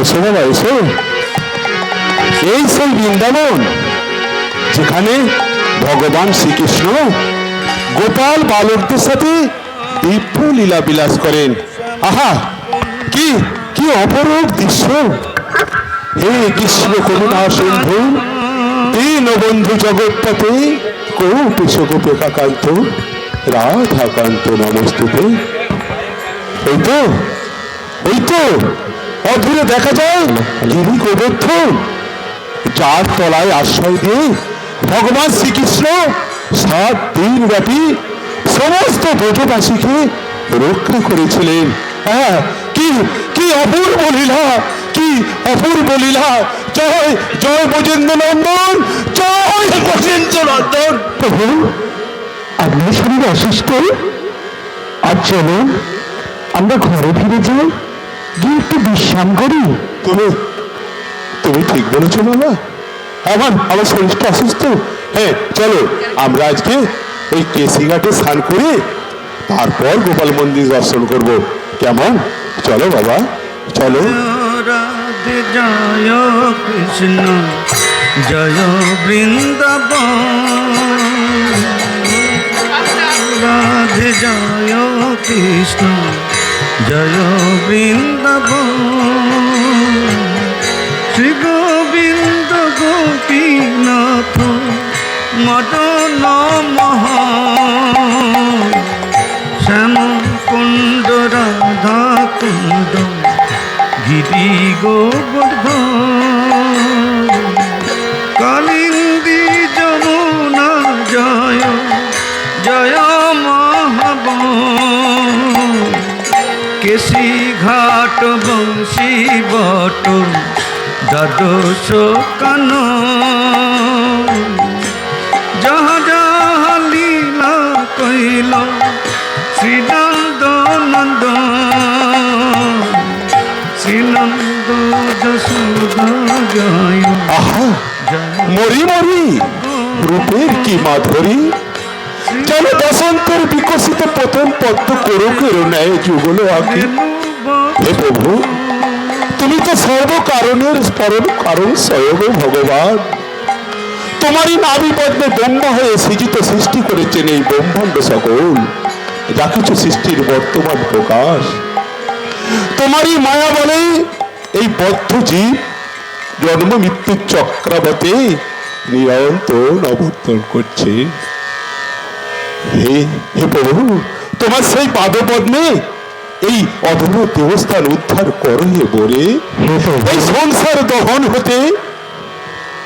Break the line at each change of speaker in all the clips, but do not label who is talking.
এসো বাবা এসো। এই সেই বৃন্দাবন যেখানে ভগবান শ্রীকৃষ্ণ গোপাল বালকদের সাথে দিব্য লীলা বিলাস করেন। আহা, কি কি অপরূপ দৃশ্য! হে কৃষ্ণ করুণা সিন্ধু দীনবন্ধু জগৎপতে কৌপিশ গোপেকাকান্ত রাধাকান্ত নমস্তুতে। ওই তো অদূরে দেখা যায় গিরি গোবর্ধন, যার তলায় আশ্রয় দিয়ে ভগবান শ্রীকৃষ্ণ 7 দিন ব্যাপী সমস্ত ব্রজবাসীকে রক্ষা করেছিলেন। হ্যাঁ, কি কি অপূর্ব লীলা, কি অপূর্ব লীলা! জয় জয় ব্রজেন্দ্র নন্দন, জয় ব্রজেন্দ্র নন্দন।
প্রভু, আপনার শরীর অসুস্থ, আর চলুন আমরা ঘরে ফিরে যাই, গিয়ে একটু বিশ্রাম করি।
তুমি তুমি ঠিক বলেছো বাবা, আমার শরীরটা অসুস্থ। হ্যাঁ চলো, আমরা আজকে ওই কেসি ঘাটে স্নান করে তারপর গোপাল মন্দির দর্শন করব, কেমন? চলো বাবা চলো।
রাধে জয় কৃষ্ণ জয় বৃন্দাবন, রাধে জয় কৃষ্ণ জয় বৃন্দাবন, শ্রী গোবিন্দ গোপীনাথ মদন মোহন, শ্যাম কুণ্ড রাধা কুণ্ড গিরি গোবর্ধন, কালিন্দী যমুনা জয় জয় মহাবন, কেশি ঘাট বংশী বট দ্বাদশ কানন, যাহা যাহা লীলা কইল শ্রীনন্দ নন্দন, শ্রীনন্দ যশোদা জয়।
আহা, মরি মরি রূপের কি মাধুরী! যেন বসন্তের বিকশিত প্রথম পদ্ম কোরকের ন্যায় যুগল আঁকি। হে প্রভু, তুমি তো সর্বকারণের স্মরণ কারণ স্বয়ং ভগবান। তোমারই নাভি পদ্মে ব্রহ্মা হয়ে সৃজিত সৃষ্টি করেছেন এই ব্রহ্মাণ্ড সকল, যা কিছু সৃষ্টির বর্তমান প্রকাশ। তোমারই মায়া বলে এই বদ্ধ জীব জন্ম মৃত্যুর চক্রাবতে নিরন্তর অবর্তন করছে। হে হে প্রভু, তোমার সেই পাদপদ্মে এই অধম দেবস্থান উদ্ধার করো হে বলে, এই সংসার দহন হতে।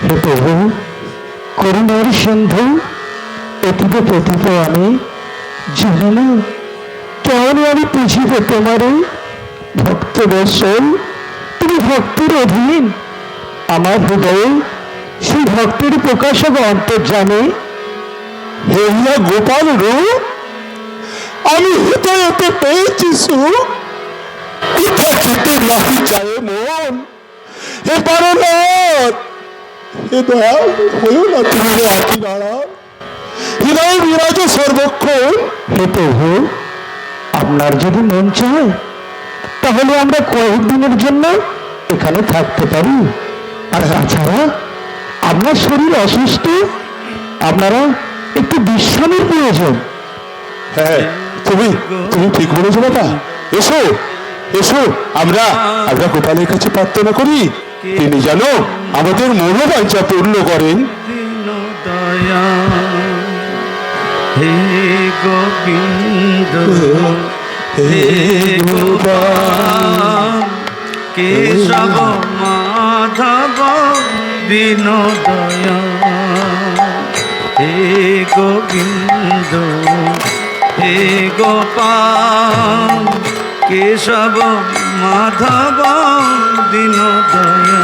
হে প্রভু, করুণার সিন্ধু অতীব প্রতীপ আমি জানি না কেমন আমি পুষিব তোমারে। ভক্ত বৎসল, তুমি ভক্তের অধীন, আমার হৃদয়ে সেই ভক্তের প্রকাশক অন্তর্জামে।
হে হিয়া গোপাল রূপ, আমি হৃদয়তে পেয়েছি সুখ, পিতা যেতে নাহি চায় মন। হে পারনাথ, হে দয়াল হয়েও না তুমি রে আঁকি নাড়া, হৃদয় বিরাজ সর্বক্ষণ।
হে প্রভু, আপনার যদি মন চায় তাহলে আমরা কয়েকদিনের জন্য এখানে থাকতে পারি। আর তাছাড়া আপনার শরীর অসুস্থ, আপনারা একটু বিশ্রামের প্রয়োজন।
হ্যাঁ, তুমি তুমি ঠিক বলেছো বাবা। এসো এসো, আমরা আমরা গোপালের কাছে প্রার্থনা করি, তিনি যেন আমাদের মনোবাঞ্ছা পূর্ণ করেন।
দীন দয়া হে গোবিন্দ হে গোপাল, কেশব মাধব দীন দয়া হে গোবিন্দ হে গোপাল, কেশব মাধব দীন দয়া।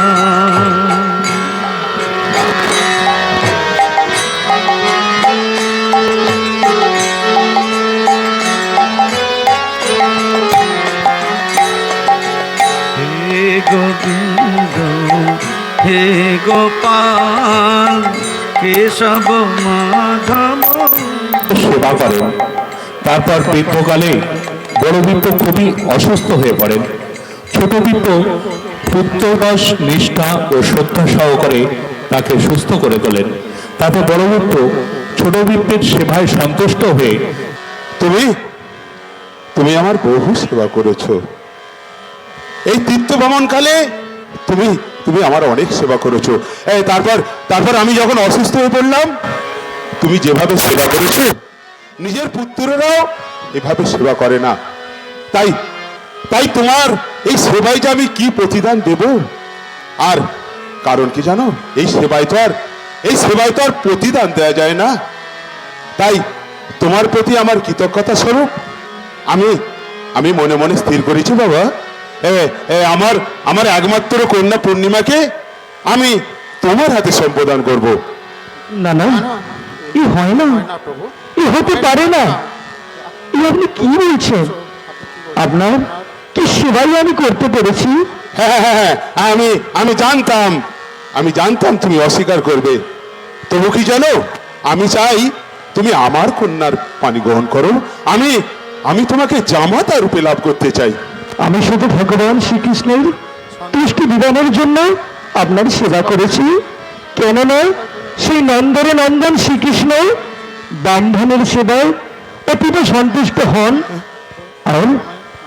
হে গোবিন্দ হে গোপাল, কেশব মাধব
সেবা করেন। তারপর বৃদ্ধকালে বড় বৃদ্ধ খুবই অসুস্থ হয়ে পড়েন। ছোট বিপ্র পুত্রবাস নিষ্ঠা ও শ্রদ্ধা সহকারে তাকে সুস্থ করে তোলেন। তাতে বড় বিপ্র ছোট বিপ্রের সেবায় সন্তুষ্ট হয়ে
তুমি তুমি আমার বহু সেবা করেছো। এই তীর্থ ভ্রমণকালে তুমি তুমি আমার অনেক সেবা করেছো। তারপর তারপর আমি যখন অসুস্থ হয়ে পড়লাম, তুমি যেভাবে সেবা করেছো, নিজের পুত্রেরাও এভাবে সেবা করে না। তাই তাই তোমার এই সেবায় যে আমি কি প্রতিদান দেব? আর কারণ কি জানো, এই সেবায় তো আর প্রতিদান দেওয়া যায় না। তাই তোমার প্রতি আমার কৃতজ্ঞতা স্বরূপ আমি মনে মনে স্থির করেছি বাবা, আমার আমার একমাত্র কন্যা পূর্ণিমাকে আমি তোমার হাতে সম্প্রদান করব।
না না, এ হয় না, এ হতে পারে না। এ আপনি কি বলছেন? আপনার কি সেবাই আমি করতে পেরেছি?
হ্যাঁ হ্যাঁ হ্যাঁ, আমি জানতাম তুমি অস্বীকার করবে। তবু কি জানো, আমি চাই তুমি আমার কন্যার পানি গ্রহণ করো। আমি তোমাকে জামাতা রূপে লাভ করতে চাই।
আমি শুধু ভগবান শ্রীকৃষ্ণের তুষ্টি বিধানের জন্য আপনার সেবা করেছি। কেননা সেই নন্দরে নন্দন শ্রীকৃষ্ণ ব্রাহ্মণের সেবায় অতীব সন্তুষ্ট হন। আর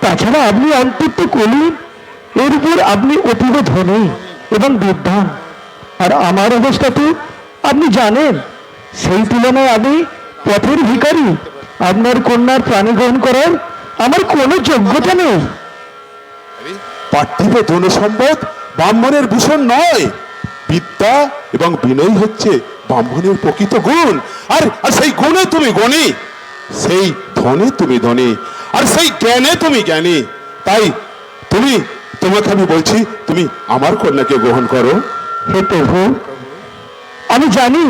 তাছাড়া আপনি অন্তত কলি, এর উপর আপনি অতীব ধনী এবং বিদ্বান। আর আমার অবস্থা তো আপনি জানেন। সেই তুলনায় আমি পথের ভিখারি। আপনার কন্যার প্রাণী গ্রহণ করার আমার কোনো যোগ্যতা নেই।
পার্থিব ধন সম্পদ ব্রাহ্মণের ভূষণ নয়। বিদ্যা এবং বিনয় হচ্ছে ব্রাহ্মণের প্রকৃত গুণ। আর সেই গুণে তুমি গুণী, সেই ধনে তুমি ধনী, আর সেই জ্ঞানে তুমি জ্ঞানী। তাই তোমাকে আমি বলছি, তুমি আমার কন্যাকে গ্রহণ করো।
হে প্রভু, আমি জানি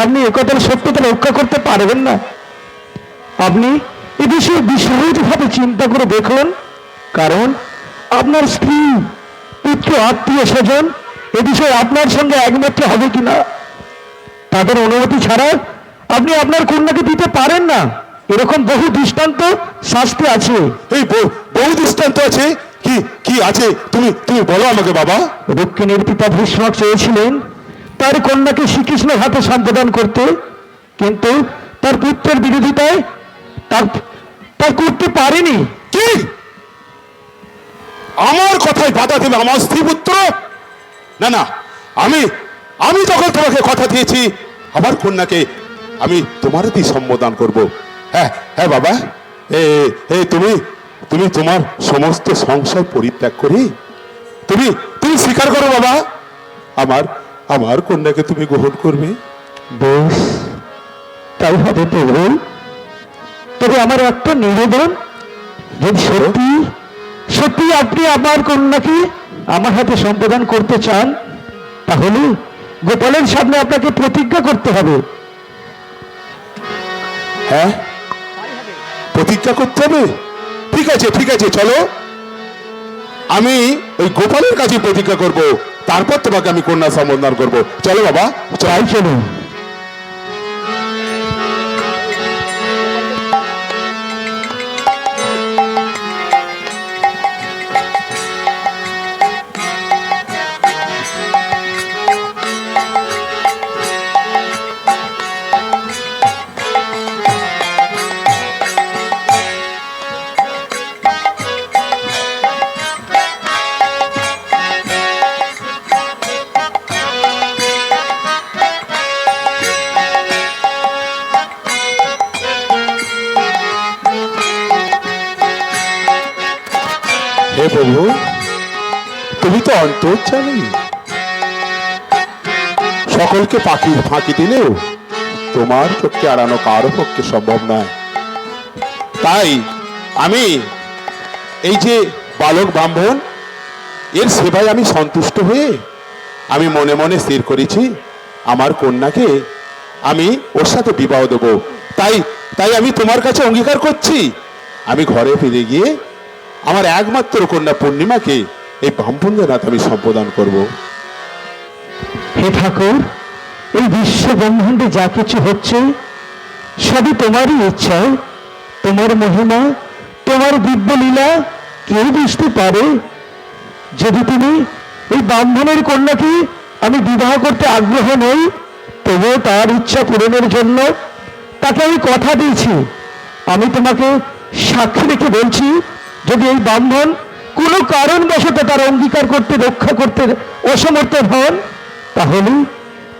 আপনি একথার সত্যতা রক্ষা করতে পারবেন না। আপনি এ বিষয়ে বিশদভাবে চিন্তা করে দেখুন। কারণ আপনার স্ত্রী, পুত্র, আত্মীয় স্বজন এ বিষয়ে আপনার সঙ্গে একমাত্র হবে কিনা, তাদের অনুমতি ছাড়া আপনি আপনার কন্যাকে দিতে পারেন না। এরকম বহু দৃষ্টান্ত শাস্তি আছে।
এই বহু দৃষ্টান্ত আছে। কি কি আছে তুমি তুমি বলো আমাকে বাবা।
রুক্মিণীর পিতা ভীষ্মক চেয়েছিলেন তার কন্যাকে শ্রীকৃষ্ণের হাতে সম্প্রদান করতে, কিন্তু তার পুত্রের বিরোধিতায় তার করতে পারেনি।
কি আমার কথায় বাধা দেবে আমার স্ত্রী পুত্র? না না, আমি যখন তোমাকে কথা দিয়েছি আমার কন্যাকে আমি তোমার হাতেই সম্বোধন করব। হ্যাঁ হ্যাঁ বাবা, তুমি তোমার সমস্ত সংশয় পরিত্যাগ করে তুমি স্বীকার করো বাবা, আমার কন্যাকে তুমি গ্রহণ করবে।
বেশ, তাই হবে প্রভু। তবে আমার একটা নিবেদন, যদি সত্যি সত্যি আপনি আমার কন্যাকে আমার হাতে সম্প্রদান করতে চান, তাহলে গোপালের সামনে আপনাকে প্রতিজ্ঞা করতে হবে।
হ্যাঁ, প্রতিজ্ঞা করতে হবে? ঠিক আছে, চলো আমি ওই গোপালের কাছে প্রতিজ্ঞা করব, তারপর তোমাকে আমি কন্যা সম্বোধন করব। চলো বাবা,
চাই চলুন।
হে প্রভু, তুমি তো অন্তর্যামী। সকলকে পাখির ফাঁকি দিলেও তোমার চোখকে এড়ানো কারো পক্ষে সম্ভব নয়। তাই আমি এই যে বালক ব্রাহ্মণ, এর সেবায় আমি সন্তুষ্ট হয়ে আমি মনে মনে স্থির করেছি আমার কন্যাকে আমি ওর সাথে বিবাহ দেব। তাই আমি তোমার কাছে অঙ্গীকার করছি, আমি ঘরে ফিরে গিয়ে আমার একমাত্র কন্যা পূর্ণিমাকে এই ব্রাহ্মণদের হাতে আমি সম্প্রদান করব।
হে ঠাকুর, এই বিশ্ব ব্রহ্মাণ্ডে যা কিছু হচ্ছে সবই তোমারই ইচ্ছায়। তোমার মহিমা, তোমার দিব্য লীলা কেউ বুঝতে পারে যদি তুমি এই ব্রাহ্মণের কন্যাকে আমি বিবাহ করতে আগ্রহ নই, তবুও তার ইচ্ছা পূরণের জন্য তাকে আমি কথা দিয়েছি। আমি তোমাকে সাক্ষী রেখে বলছি, যদি এই ব্রাহ্মণ কোনো কারণবশত তার অঙ্গীকার করতে রক্ষা করতে অসমর্থ হন, তাহলে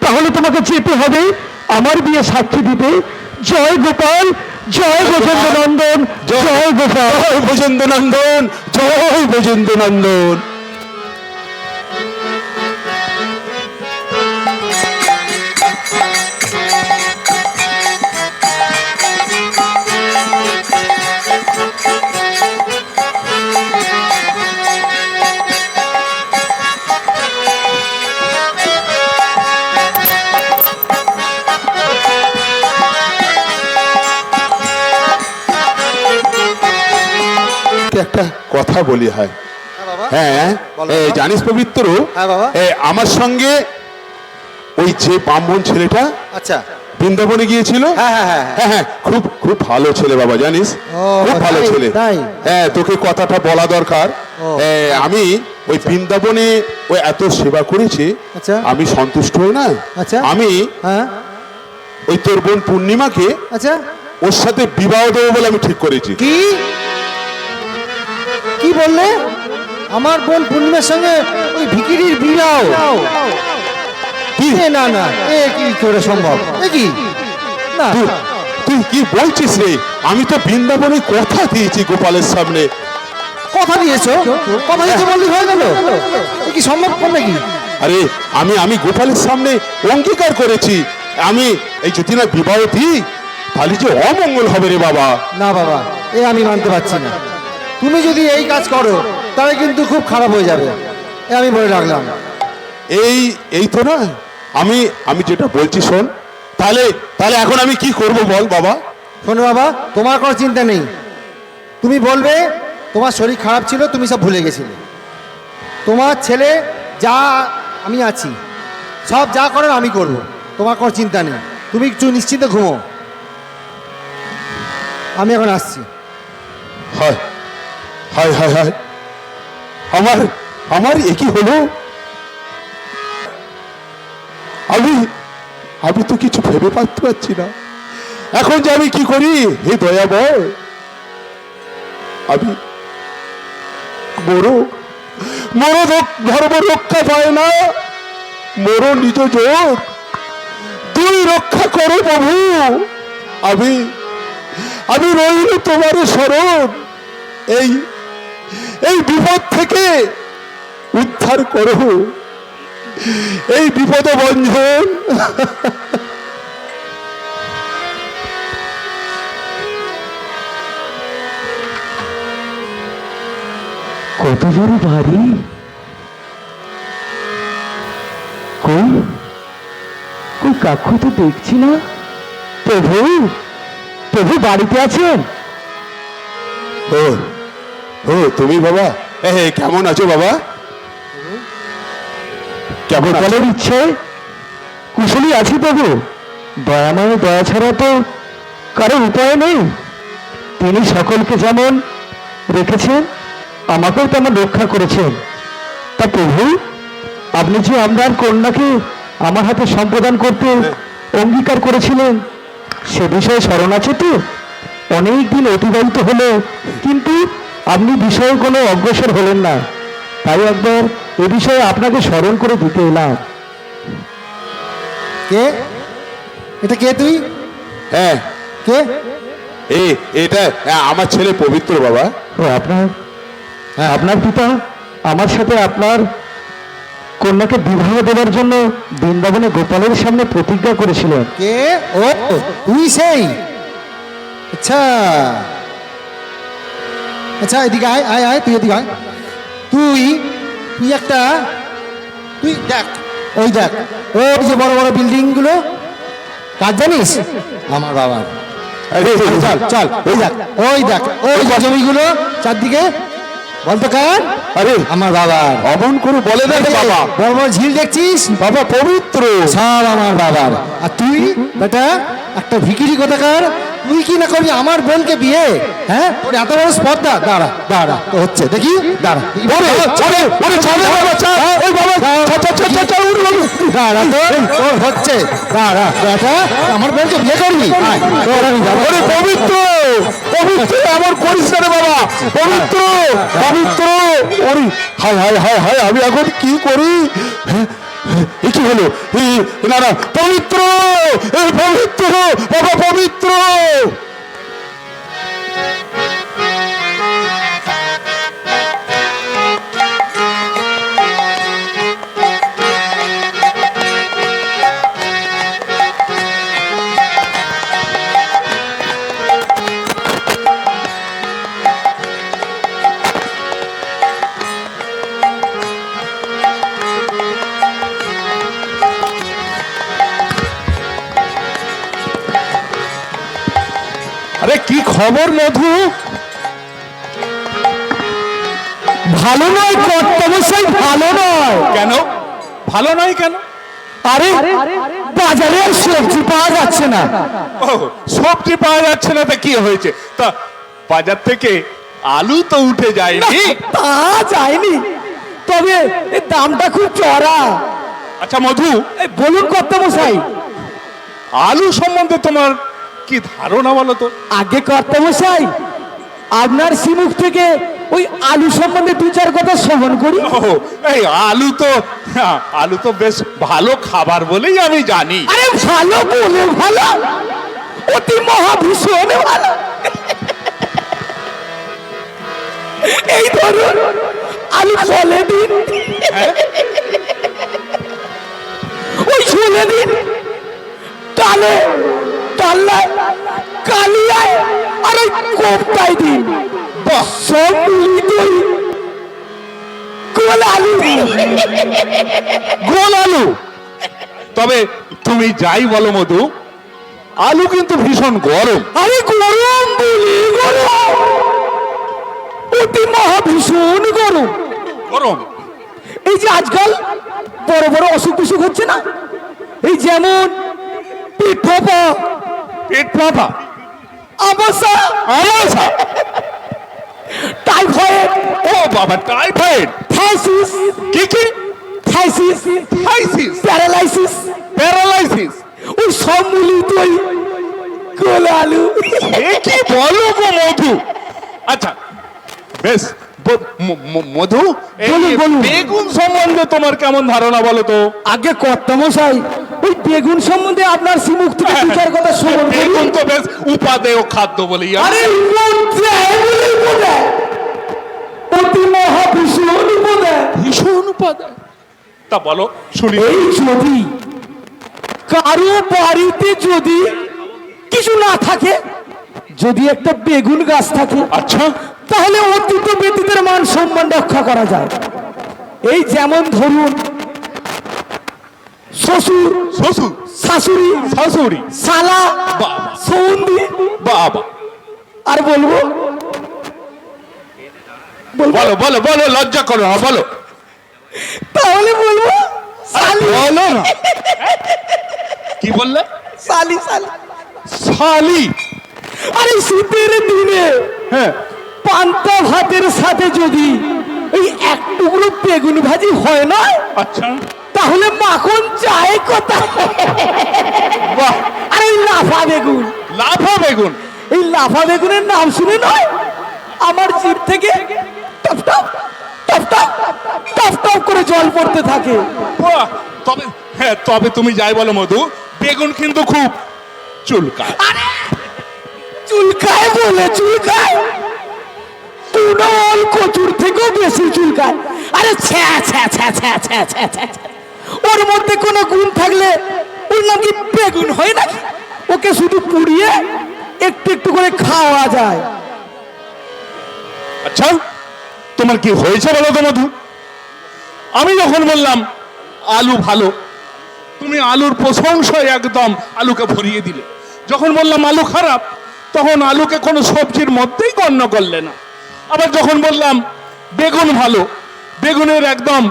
তাহলে তোমাকে যেতে হবে আমার বিয়ে সাক্ষী দিতে। জয় গোপাল, জয় গজেন্দ্র নন্দন, জয় গোপাল।
জয় বৈজেন্দ্র নন্দন, জয় বৈজেন্দ্র নন্দন। একটা কথা বলি হয়, হ্যাঁ জানিস পবিত্র,
হ্যাঁ বাবা।
আমার সঙ্গে ওই যে ব্রাহ্মণ ছেলেটা
আচ্ছা,
বৃন্দাবনে গিয়েছিল,
হ্যাঁ, হ্যাঁ, হ্যাঁ।
হ্যাঁ হ্যাঁ, খুব খুব ভালো ছেলে বাবা, জানিস, খুব ভালো
তাই,
ছেলে।
তাই?
হ্যাঁ, তোকে কথাটা বলা দরকার। আমি ওই বৃন্দাবনে ওই এত সেবা করেছি,
আচ্ছা।
আমি সন্তুষ্ট হই না।
আচ্ছা।
আমি
হ্যাঁ,
ওই তোর বোন পূর্ণিমাকে
আচ্ছা।
ওর সাথে বিবাহ দেবো বলে আমি ঠিক করেছি।
কি কি বললে? আমার বোন পূর্ণিমার সঙ্গে ওই ভিকিরির বিবাহ?
কি?
না না, এ কি করে সম্ভব? এ কি? না,
তুই- তুই কি বলছিস রে? আমি তো বৃন্দাবনে কথা দিয়েছি গোপালের সামনে।
কথা দিয়েছো? কথা দিয়েছো বললি হয়ে গেল? এ কি সম্ভব নাকি?
আরে আমি গোপালের সামনে অঙ্গীকার করেছি, আমি এই যদি না বিবাহ দিই তাহলে যে অমঙ্গল হবে রে বাবা।
না বাবা, এ আমি মানতে পারছি না। তুমি যদি এই কাজ করো তাহলে কিন্তু খুব খারাপ হয়ে যাবে, এ আমি বলে রাখলাম।
এই তো না, আমি যেটা বলছি শোন, তাহলে তাহলে এখন আমি কি করব বল বাবা?
শোনো বাবা, তোমার কোনো চিন্তা নেই। তুমি বলবে তোমার শরীর খারাপ ছিল, তুমি সব ভুলে গেছিলে। তোমার ছেলে যা, আমি আছি, সব যা করার আমি করব, তোমার কোনো চিন্তা নেই। তুমি একটু নিশ্চিন্তে ঘুমো, আমি এখন আসছি।
হায় হায় হায় হায়, আমার আমার একই হলো। আমি তো কিছু ভেবে পারতে পারছি না এখন যে আমি কি করি। হে দয়াময়, আমি মোরো ধর্ম রক্ষা পায় না, মোরো নিজ জোর তুই রক্ষা করো প্রভু। আমি রইল তোমার শরণ, এই বিপদ থেকে উদ্ধার করো, এই বিপদ বন্ধন।
কত বড় বাড়ি! কই কই কাকু তো দেখছি না। প্রভু, প্রভু বাড়িতে আছেন?
ও ও তুমি বাবা, কেমন আছো বাবা? কেমন আছো?
গোপালের ইচ্ছে কুশলী আছি প্রভু। দয়াময় দয়া ছাড়া তো কারো উপায় নেই। তিনি সকলকে যেমন রেখেছেন, আমাকেও তেমন রক্ষা করেছেন। তা প্রভু, আপনি যে আপনার কন্যাকে আমার হাতে সম্প্রদান করতে অঙ্গীকার করেছিলেন, সে বিষয়ে স্মরণ আছে তো? অনেক দিন অতিবাহিত হলো, কিন্তু আপনি বিষয়ে কোনো অগ্রসর হলেন না। তাই একবার এ বিষয়ে আপনাকে স্মরণ করে দিতে এলাম।
কে এটা? কে তুই?
হ্যাঁ,
কে?
এটা আমার ছেলে পবিত্র বাবা।
ও আপনার, আপনার পিতা আমার সাথে আপনার কন্যাকে বিবাহ দেওয়ার জন্য বৃন্দাবনে গোপালের সামনে প্রতিজ্ঞা করেছিলেন।
কে? ও তুই সেই? আচ্ছা আচ্ছা, এদিকে আয় আয় আয়, তুই এদিকে আয়। তুই দেখ, ওই দেখ, ওই যে বড় বড় বিল্ডিং গুলো, কাজ জানিস? আমার বাবার। চল চল, ওই দেখ ওই যে জমিগুলো চারদিকে, বলতো কার?
আরে
আমার বাবার।
অমন করে বলে না রে বাবা।
বড় বড় ঝিল দেখছিস?
বাবা পবিত্র।
সব আমার বাবার। আর তুই বেটা একটা ভিখিরি কোথাকার, তুই তুই কি না করবি আমার বোনকে বিয়ে? হ্যাঁ, তোর এত বড় স্পর্ধা? দাঁড়া দাঁড়া, তো হচ্ছে দেখি, দাঁড়া। দাঁড়া, তোর হচ্ছে, দাঁড়া বেটা, আমার বোনকে বিয়ে করবি?
পবিত্র পবিত্র আমার করিস না রে বাবা, পবিত্র পবিত্র। ওরে হায় হায় হায় হায়, আমি এখন কি করি? এ কি হলো? না না, পবিত্র পবিত্র বাবা, পবিত্র। আরে কি খবর মধু?
ভালো নয় কর্তামশাই, ভালো নয়।
কেন ভালো নয় কেন?
আরে বাজারে আর সবজি পাওয়া যাচ্ছে না।
ও, সবজি পাওয়া যাচ্ছে না, তা কি হয়েছে? তা বাজার থেকে আলু তো উঠে যায়নি?
তা যায়নি, তবে এর দামটা খুব চড়া।
আচ্ছা মধু,
এই বলুন কর্তামশাই।
আলু সম্বন্ধে তোমার কি ধারণা বলো তো?
আগে কর্তামশাই, আপনার সিমুখ থেকে ওই আলু সম্বন্ধে দু চার কথা শ্রবণ করি।
ও, এই আলু তো বেশ ভালো খাবার বলেই আমি জানি।
আরে ভালো বলে ভালো, অতি মহা ভীষণ ভালো। এই ধরুন আলু ফলে দিন, ওই ছোলে দিন, ডালে ডাল্লায় কালিয়ায়, আর ওই কোপ্তায় দিন। সব মিলিতই গোল আলু।
গোল আলু? তবে তুমি যাই বলো মধু, আলু কিন্তু ভীষণ গরম।
আরে গরম বলি গরম, অতি মহা ভীষণ গরম।
গরম?
এই যে আজকাল বড় বড় অসুখ বিসুখ হচ্ছে না, এই যেমন পেট ফাঁপা,
পেট ফাঁপা,
আমাশা,
আমাশা,
টাইফয়েড,
ও বাবা, টাইফয়েড,
থাইসিস,
কি কি?
থাইসিস,
থাইসিস,
প্যারালাইসিস,
প্যারালাইসিস,
ওই সব মিলিতই গোল আলু।
এ কি বলো গো মধু? আচ্ছা বেশ, মধু, এই
বলুন, বলুন।
বেগুন সম্বন্ধে তোমার কেমন ধারণা বলো তো?
আগে কর্তামশাই, ওই বেগুন সম্বন্ধে আপনার সিমুখ থেকে দু চার কথা শ্রবণ করি।
বেগুন তো বেশ উপাদেয় খাদ্য বলি।
আরে অতি মহা ভীষণ উপাদান।
ভীষণ উপাদায়, তা বলো শুনি।
এই যদি কারো বাড়িতে যদি কিছু না থাকে, যদি একটা বেগুন গাছ থাকে,
আচ্ছা,
তাহলে অতীত ব্যতীতের মান সম্মান রক্ষা করা যায়। এই যেমন ধরুন শ্বশুর,
শ্বশুর,
শাশুড়ি,
শাশুড়ি,
শালা,
বাবা,
সৌন্দি,
বাবা,
আর বলবো
বলো বলো বলো, লজ্জা করো না, বলো।
তাহলে বলবো শালি।
বলো না, কি বললে?
শালি শালি।
শালি?
আরে শীতের দিনে
হ্যাঁ,
পান্তা ভাতের সাথে যদি এই এক টুকরো বেগুন ভাজি হয় না,
আচ্ছা,
তাহলে মাখন চায় কোথায়?
বাহ,
আরে এই লাফা বেগুন,
লাফা বেগুন,
এই লাফা বেগুনের নাম শুনে নয় আমার জিভ থেকে top top top top top top করে জল পড়তে থাকে।
বাহ, তবে হ্যাঁ, তবে তুমি যাই বলো মধু, বেগুন কিন্তু খুব চুলকায়।
আরে চুলকায় বলে চুলকায়, তুনল কচুর থেকেও বেশি চুলকায়। আরে ছ্যা ছ্যা ছ্যা ছ্যা ছ্যা ছ্যা ছ্যা, ওর মধ্যে কোনো গুণ থাকলে ওর নাম কি বেগুন হয় নাকি? ওকে শুধু পুড়িয়ে একটু একটু করে খাওয়া যায়।
আচ্ছা, তোমার কি হয়েছে বলো তো মধু? আমি যখন বললাম আলু ভালো, তুমি আলুর প্রশংসায় একদম আলুকে ভরিয়ে দিলে। যখন বললাম আলু খারাপ, তখন আলুকে কোনো সবজির মধ্যেই গণ্য করলে না। আবার যখন বললাম বেগুন ভালো, বেগুনের একদম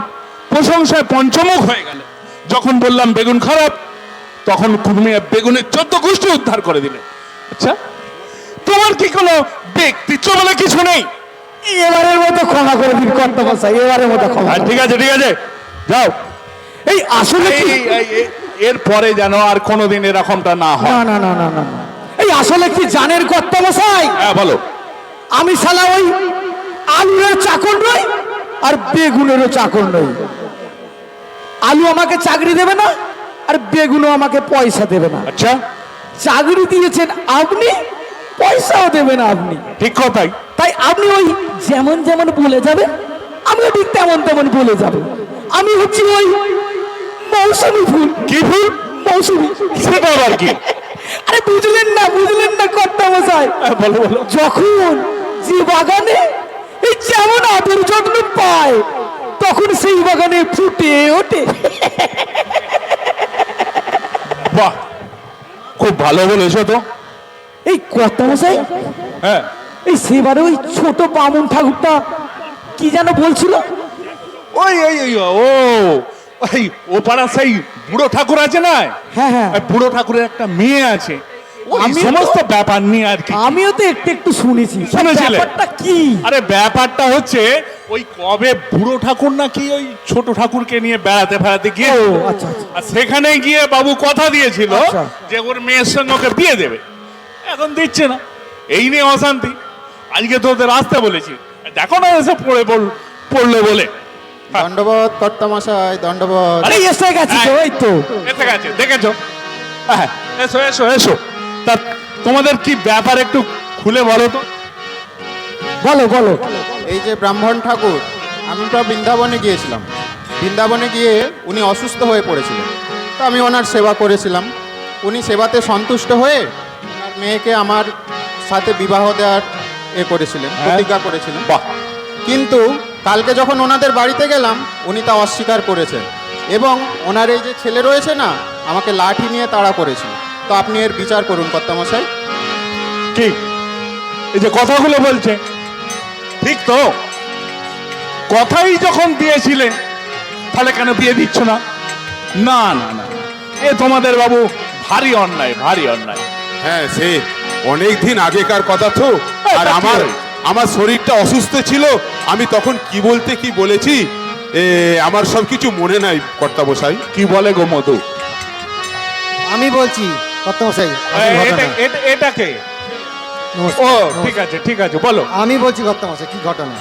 প্রশংসায় পঞ্চমুখ হয়ে গেল। যখন বললাম বেগুন খারাপ, তখন কুর্মিয়া বেগুনের 14 গোষ্ঠী উদ্ধার করে দিলে। আচ্ছা, তোমার কি কোনো ব্যক্তিত্ব বলে কিছু নেই?
এবারের মতো ক্ষমা করে দিন কর্তামশাই, এবারের মতো ক্ষমা।
ঠিক আছে যাও।
এই আসলে কি
এর পরে যেন আর কোনোদিন এরকমটা না হয়।
না না না না না না। এই আসলে কি জানেন কর্তামশাই,
হ্যাঁ বলো।
আমি শালা ওই আলুর চাকর নই আর বেগুনেরও চাকর নই। আলু আমাকে চাকরি দেবে না আর বেগুনও আমাকে পয়সা দেবে না।
আচ্ছা,
চাকরি দিয়েছেন আপনি, পয়সাও দেবেন আপনি।
ঠিক কথাই।
তাই আপনি ওই যেমন যেমন বলে যাবেন আমিও ঠিক তেমন তেমন বলে যাব। আমি হচ্ছি ওই মৌসুমী ফুল।
কি ফুল?
মৌসুমী।
সেটা আবার কি?
আরে বুঝলেন না কর্তামশাই,
বলো।
যখন যে বাগানে এই যেমন আদর যত্ন পায় তখন সেই বাগানে ফুটে ওঠে।
বাহ, খুব ভালো বলেছো তো।
এই কর্তামশাই,
হ্যাঁ,
এই সেবারে ওই ছোট বামুন ঠাকুরটা কি যেন বলছিল?
ওই ও পাড়া সেই বুড়ো ঠাকুর আছে না,
হ্যাঁ হ্যাঁ,
ওই বুড়ো ঠাকুরের একটা মেয়ে আছে, ওই
আমি তো-
সমস্ত ব্যাপার নিয়ে আর কি।
আমিও তো একটু শুনেছি।
শুনেছিলে?
ব্যাপারটা কি?
আরে ব্যাপারটা হচ্ছে ওই কবে বুড়ো ঠাকুর নাকি ওই ছোট ঠাকুরকে নিয়ে বেড়াতে গিয়ে,
ও আচ্ছা আচ্ছা।
আর সেখানে গিয়ে বাবু কথা দিয়েছিল
আচ্ছা।
যে ওর মেয়ের সঙ্গে ওকে বিয়ে দেবে, এখন দিচ্ছে না, এই নিয়ে অশান্তি। আজকে তো ওদের আসতে বলেছি, দেখো না এসে পড়লো বলে।
দণ্ডবোধ কর্তামশাই, দণ্ডবোধ।
আরে এসে গেছে তো, এই তো।
এসে গেছে, দেখেছো? হ্যাঁ, এসো। তা তোমাদের কি ব্যাপার একটু খুলে বলো তো।
বলো।
এই যে ব্রাহ্মণ ঠাকুর, আমরা বৃন্দাবনে গিয়েছিলাম। বৃন্দাবনে গিয়ে উনি অসুস্থ হয়ে পড়েছিলেন, তো আমি ওনার সেবা করেছিলাম। উনি সেবাতে সন্তুষ্ট হয়ে ওনার মেয়েকে আমার সাথে বিবাহ দেওয়ার করেছিলেন, প্রতিজ্ঞা করেছিলেন।
বাহ,
কিন্তু কালকে যখন ওনাদের বাড়িতে গেলাম উনি তা অস্বীকার করেছেন এবং ওনার এই যে ছেলে রয়েছে না, আমাকে লাঠি নিয়ে তাড়া করেছিল। তো আপনি এর বিচার করুন কর্তামশাই।
ঠিক, এই যে কথাগুলো বলছে ঠিক তো। কথাই যখন দিয়েছিলে তাহলে কেন বিয়ে দিচ্ছ না? না, এ তোমাদের বাবু ভারী অন্যায়।
হ্যাঁ, সে অনেক দিন আগেকার কথা তো। আর
তা কি হয়েছে?
আমার শরীরটা অসুস্থ ছিল, আমি তখন কি বলতে কি বলেছি আমার সব কিছু মনে নাই কর্তামশাই।
কি বলে গো মধু?
আমি বলছি কর্তামশাই, আসল ঘটনা।
এটাকে
নমস্কার,
ও
নমস্কার।
ঠিক আছে বলো।
আমি বলছি কর্তামশাই কি ঘটনা।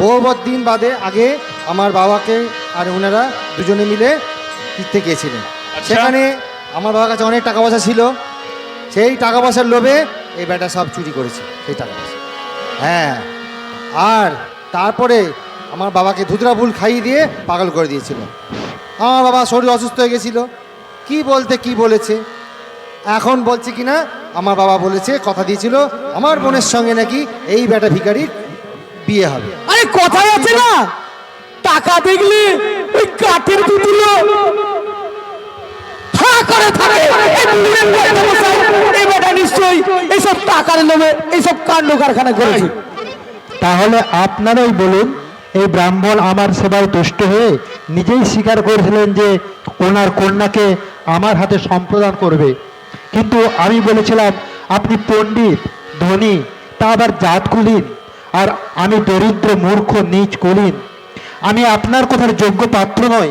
বহু দিন বাদে আগে আমার বাবাকে আর ওনারা দুজনে মিলে তীর্থে গিয়েছিলেন।
আচ্ছা।
সেখানে আমার বাবার কাছে অনেক টাকা পয়সা ছিল, সেই টাকা পয়সার লোভে এই বেটা সব চুরি করেছে সেই টাকা পয়সা। হ্যাঁ, আর তারপরে আমার বাবাকে ধুতরা ফুল খাইয়ে দিয়ে পাগল করে দিয়েছিল। আমার বাবা শরীর অসুস্থ হয়ে গেছিল, কি বলতে কি বলেছে, এখন বলছে কিনা আমার বাবা বলেছে কথা দিয়েছিল আমার বোনের সঙ্গে নাকি এই বেটা ভিখারির বিয়ে হবে।
আরে কথাই আছে না, টাকা দেখলে ওই কাঠের পুতুলো হা করে থাকে। এই বেটা নিশ্চয়ই এইসব টাকার লোভে এইসব কাণ্ড কারখানা করেছে। তাহলে আপনারাই বলুন, এই ব্রাহ্মণ আমার সেবায় তুষ্ট হয়ে নিজেই স্বীকার করেছিলেন যে ওনার কন্যাকে আমার হাতে সম্প্রদান করবে, কিন্তু আমি বলেছিলাম আপনি পণ্ডিত ধনী, তা আবার জাত কুলীন, আর আমি দরিদ্র মূর্খ নীচ কুলীন, আমি আপনার কথার যোগ্য পাত্র নই।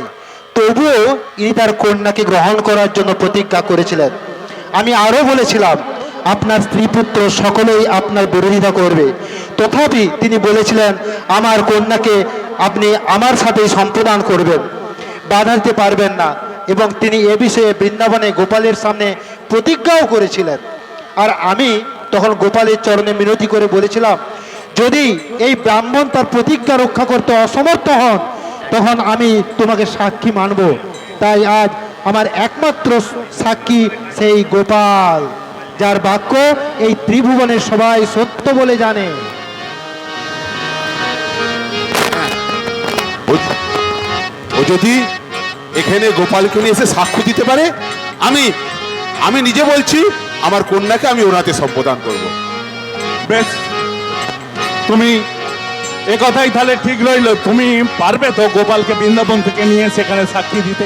তবুও ইনি তার কন্যাকে গ্রহণ করার জন্য প্রতিজ্ঞা করেছিলেন। আমি আরও বলেছিলাম আপনার স্ত্রী পুত্র সকলেই আপনার বিরোধিতা করবে, তথাপি তিনি বলেছিলেন আমার কন্যাকে আপনি আমার সাথেই সম্প্রদান করবেন, বাধা দিতে পারবেন না, এবং তিনি এ বিষয়ে বৃন্দাবনে গোপালের সামনে প্রতিজ্ঞাও করেছিলেন। আর আমি তখন গোপালের চরণে মিনতি করে বলেছিলাম যদি এই ব্রাহ্মণ তার প্রতিজ্ঞা রক্ষা করতে অসমর্থ হন তখন আমি তোমাকে সাক্ষী মানব। তাই আজ আমার একমাত্র সাক্ষী সেই গোপাল, যার বাক্য এই ত্রিভুবনের সবাই সত্য বলে জানে।
ও যদি এখানে গোপালকে নিয়ে এসে সাক্ষ্য দিতে পারে, আমি নিজে বলছি আমার কন্যাকে আমি ওনাতে সম্প্রদান করব।
বেশ, তুমি এ কথাই তাহলে ঠিক রইলো। তুমি পারবে তো গোপালকে বৃন্দাবন থেকে নিয়ে সেখানে সাক্ষী দিতে?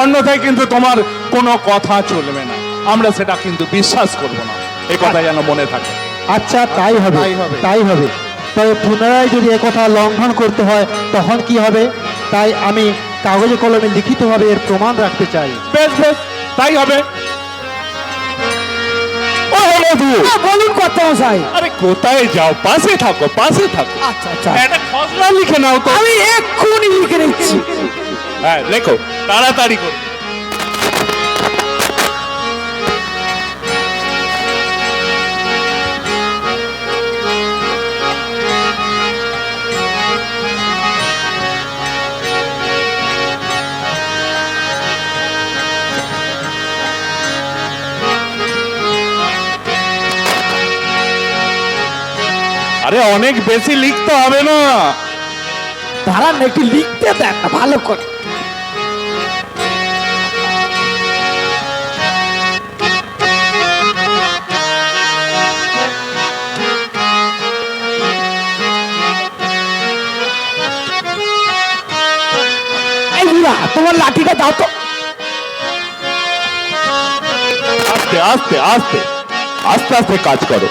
অন্যথায় কিন্তু তোমার কোনো কথা চলবে না, আমরা সেটা কিন্তু বিশ্বাস করব না, এই কথা যেন মনে থাকে।
আচ্ছা তাই হবে
তাই হবে।
তাই হবে। তবে পুনরায় যদি একথা লঙ্ঘন করতে হয় তখন কি হবে? তাই আমি কাগজে কলমে লিখিতভাবে এর প্রমাণ রাখতে চাই।
বেশ বেশ, তাই হবে। ও মধু,
বলুন কত মশাই।
আরে কোথায় যাও? পাশে থাকো, পাশে থাকো।
আচ্ছা আচ্ছা,
একটা খসড়া লিখে নাও তো।
আমি এক্ষুনি লিখে নিচ্ছি।
হ্যাঁ, লেখো তাড়াতাড়ি করো। আরে অনেক বেশি লিখতে হবে না।
দাঁড়ান একটু লিখতে দেন না ভালো করে। এই বুড়া, তোমার লাঠিটা দাও তো।
আস্তে আস্তে আস্তে আস্তে আস্তে কাজ করো।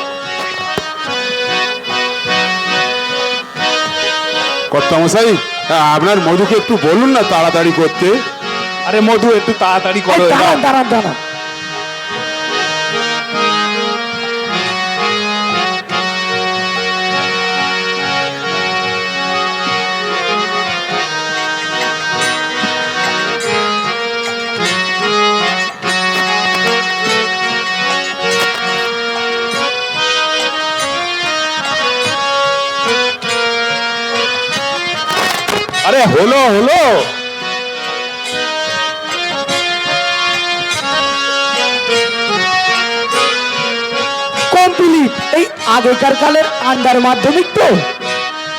কর্তামশাই, আপনার মধুকে একটু বলুন না তাড়াতাড়ি করতে।
আরে মধু, একটু তাড়াতাড়ি
এই
করো।
দাঁড়ান দাঁড়ান দাঁড়ান।
আরে হলো হলো।
কমপ্লিট। এই আগেকার কালের আন্ডার মাধ্যমিক তো,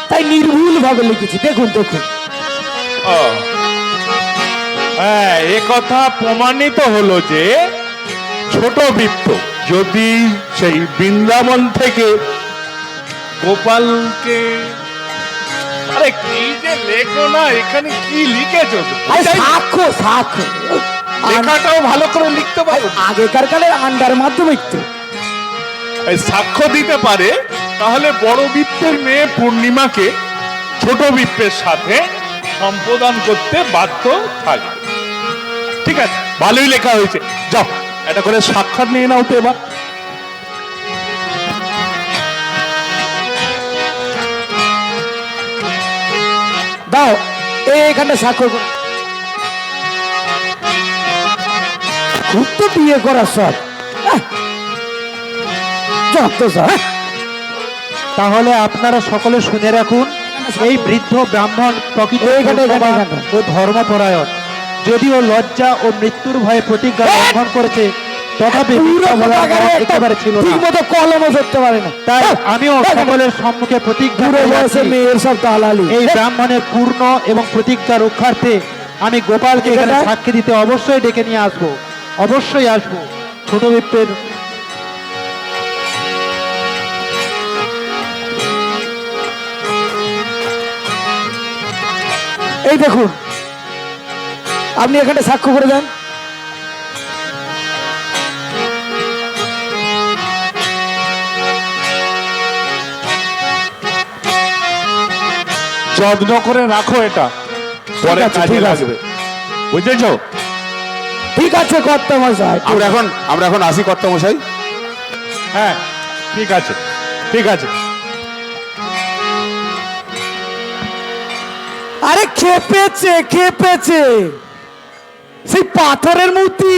তাই নির্ভুল ভাবে লিখেছি। দেখুন দেখুন।
ও, হ্যাঁ, এ কথা প্রমাণিত হলো যে ছোট বৃত্ত যদি সেই বৃন্দাবন থেকে গোপালকে, আরে কি যে লেখো না, এখানে কি লিখেছো?
আরে সাক্ষ্য সাক্ষ্য।
লেখাটাও ভালো করে লিখতে পারো।
আগেকার কালের আন্ডার মাধ্যমিক তো।
এই সাক্ষ্য দিতে পারে, তাহলে বড় বৃত্তের মেয়ে পূর্ণিমাকে ছোট বৃত্তের সাথে সম্প্রদান করতে বাধ্য থাকবে। ঠিক আছে, ভালোই লেখা হয়েছে। যাও, এটা করে সাক্ষাৎ নিয়ে নাও তো এবার।
দাও এখানে সাক্ষ্য করো। খুব তো বিয়ে করা সব যত সব।
তাহলে আপনারা সকলে শুনে রাখুন, এই বৃদ্ধ ব্রাহ্মণ প্রকৃত
এইখানে,
সত্যবান
এইখানে।
ও ধর্মপরায়ণ। যদিও লজ্জা ও মৃত্যুর ভয়ে প্রতিজ্ঞা লঙ্ঘন করেছে, তথাপি মিথ্যা বলার মন একেবারে ছিল
ঠিক
না।
মতো কলমও ধরতে পারে না।
তাই আমিও সকলের সম্মুখে প্রতিজ্ঞা
বুড়ো
করে
বয়সে
যাচ্ছি,
মেয়ের সব দালালি।
এই ব্রাহ্মণের পূর্ণ এবং প্রতিজ্ঞা রক্ষার্থে আমি গোপালকে এখানে
এটা?
সাক্ষী দিতে অবশ্যই ডেকে নিয়ে আসবো, অবশ্যই আসবো। ছোট বিপ্রের
এই দেখুন, আপনি এখানে সাক্ষ্য করে দেন।
যত্ন করে রাখো, এটা পরে
আছে,
কাজে
ঠিক আছে।
লাগবে। বুঝেছো?
ঠিক আছে কর্তা মশাই।
আমরা এখন আসি কর্তামশাই।
হ্যাঁ, ঠিক আছে, ঠিক আছে।
আরে খেপেছে খেপেছে। সেই পাথরের মূর্তি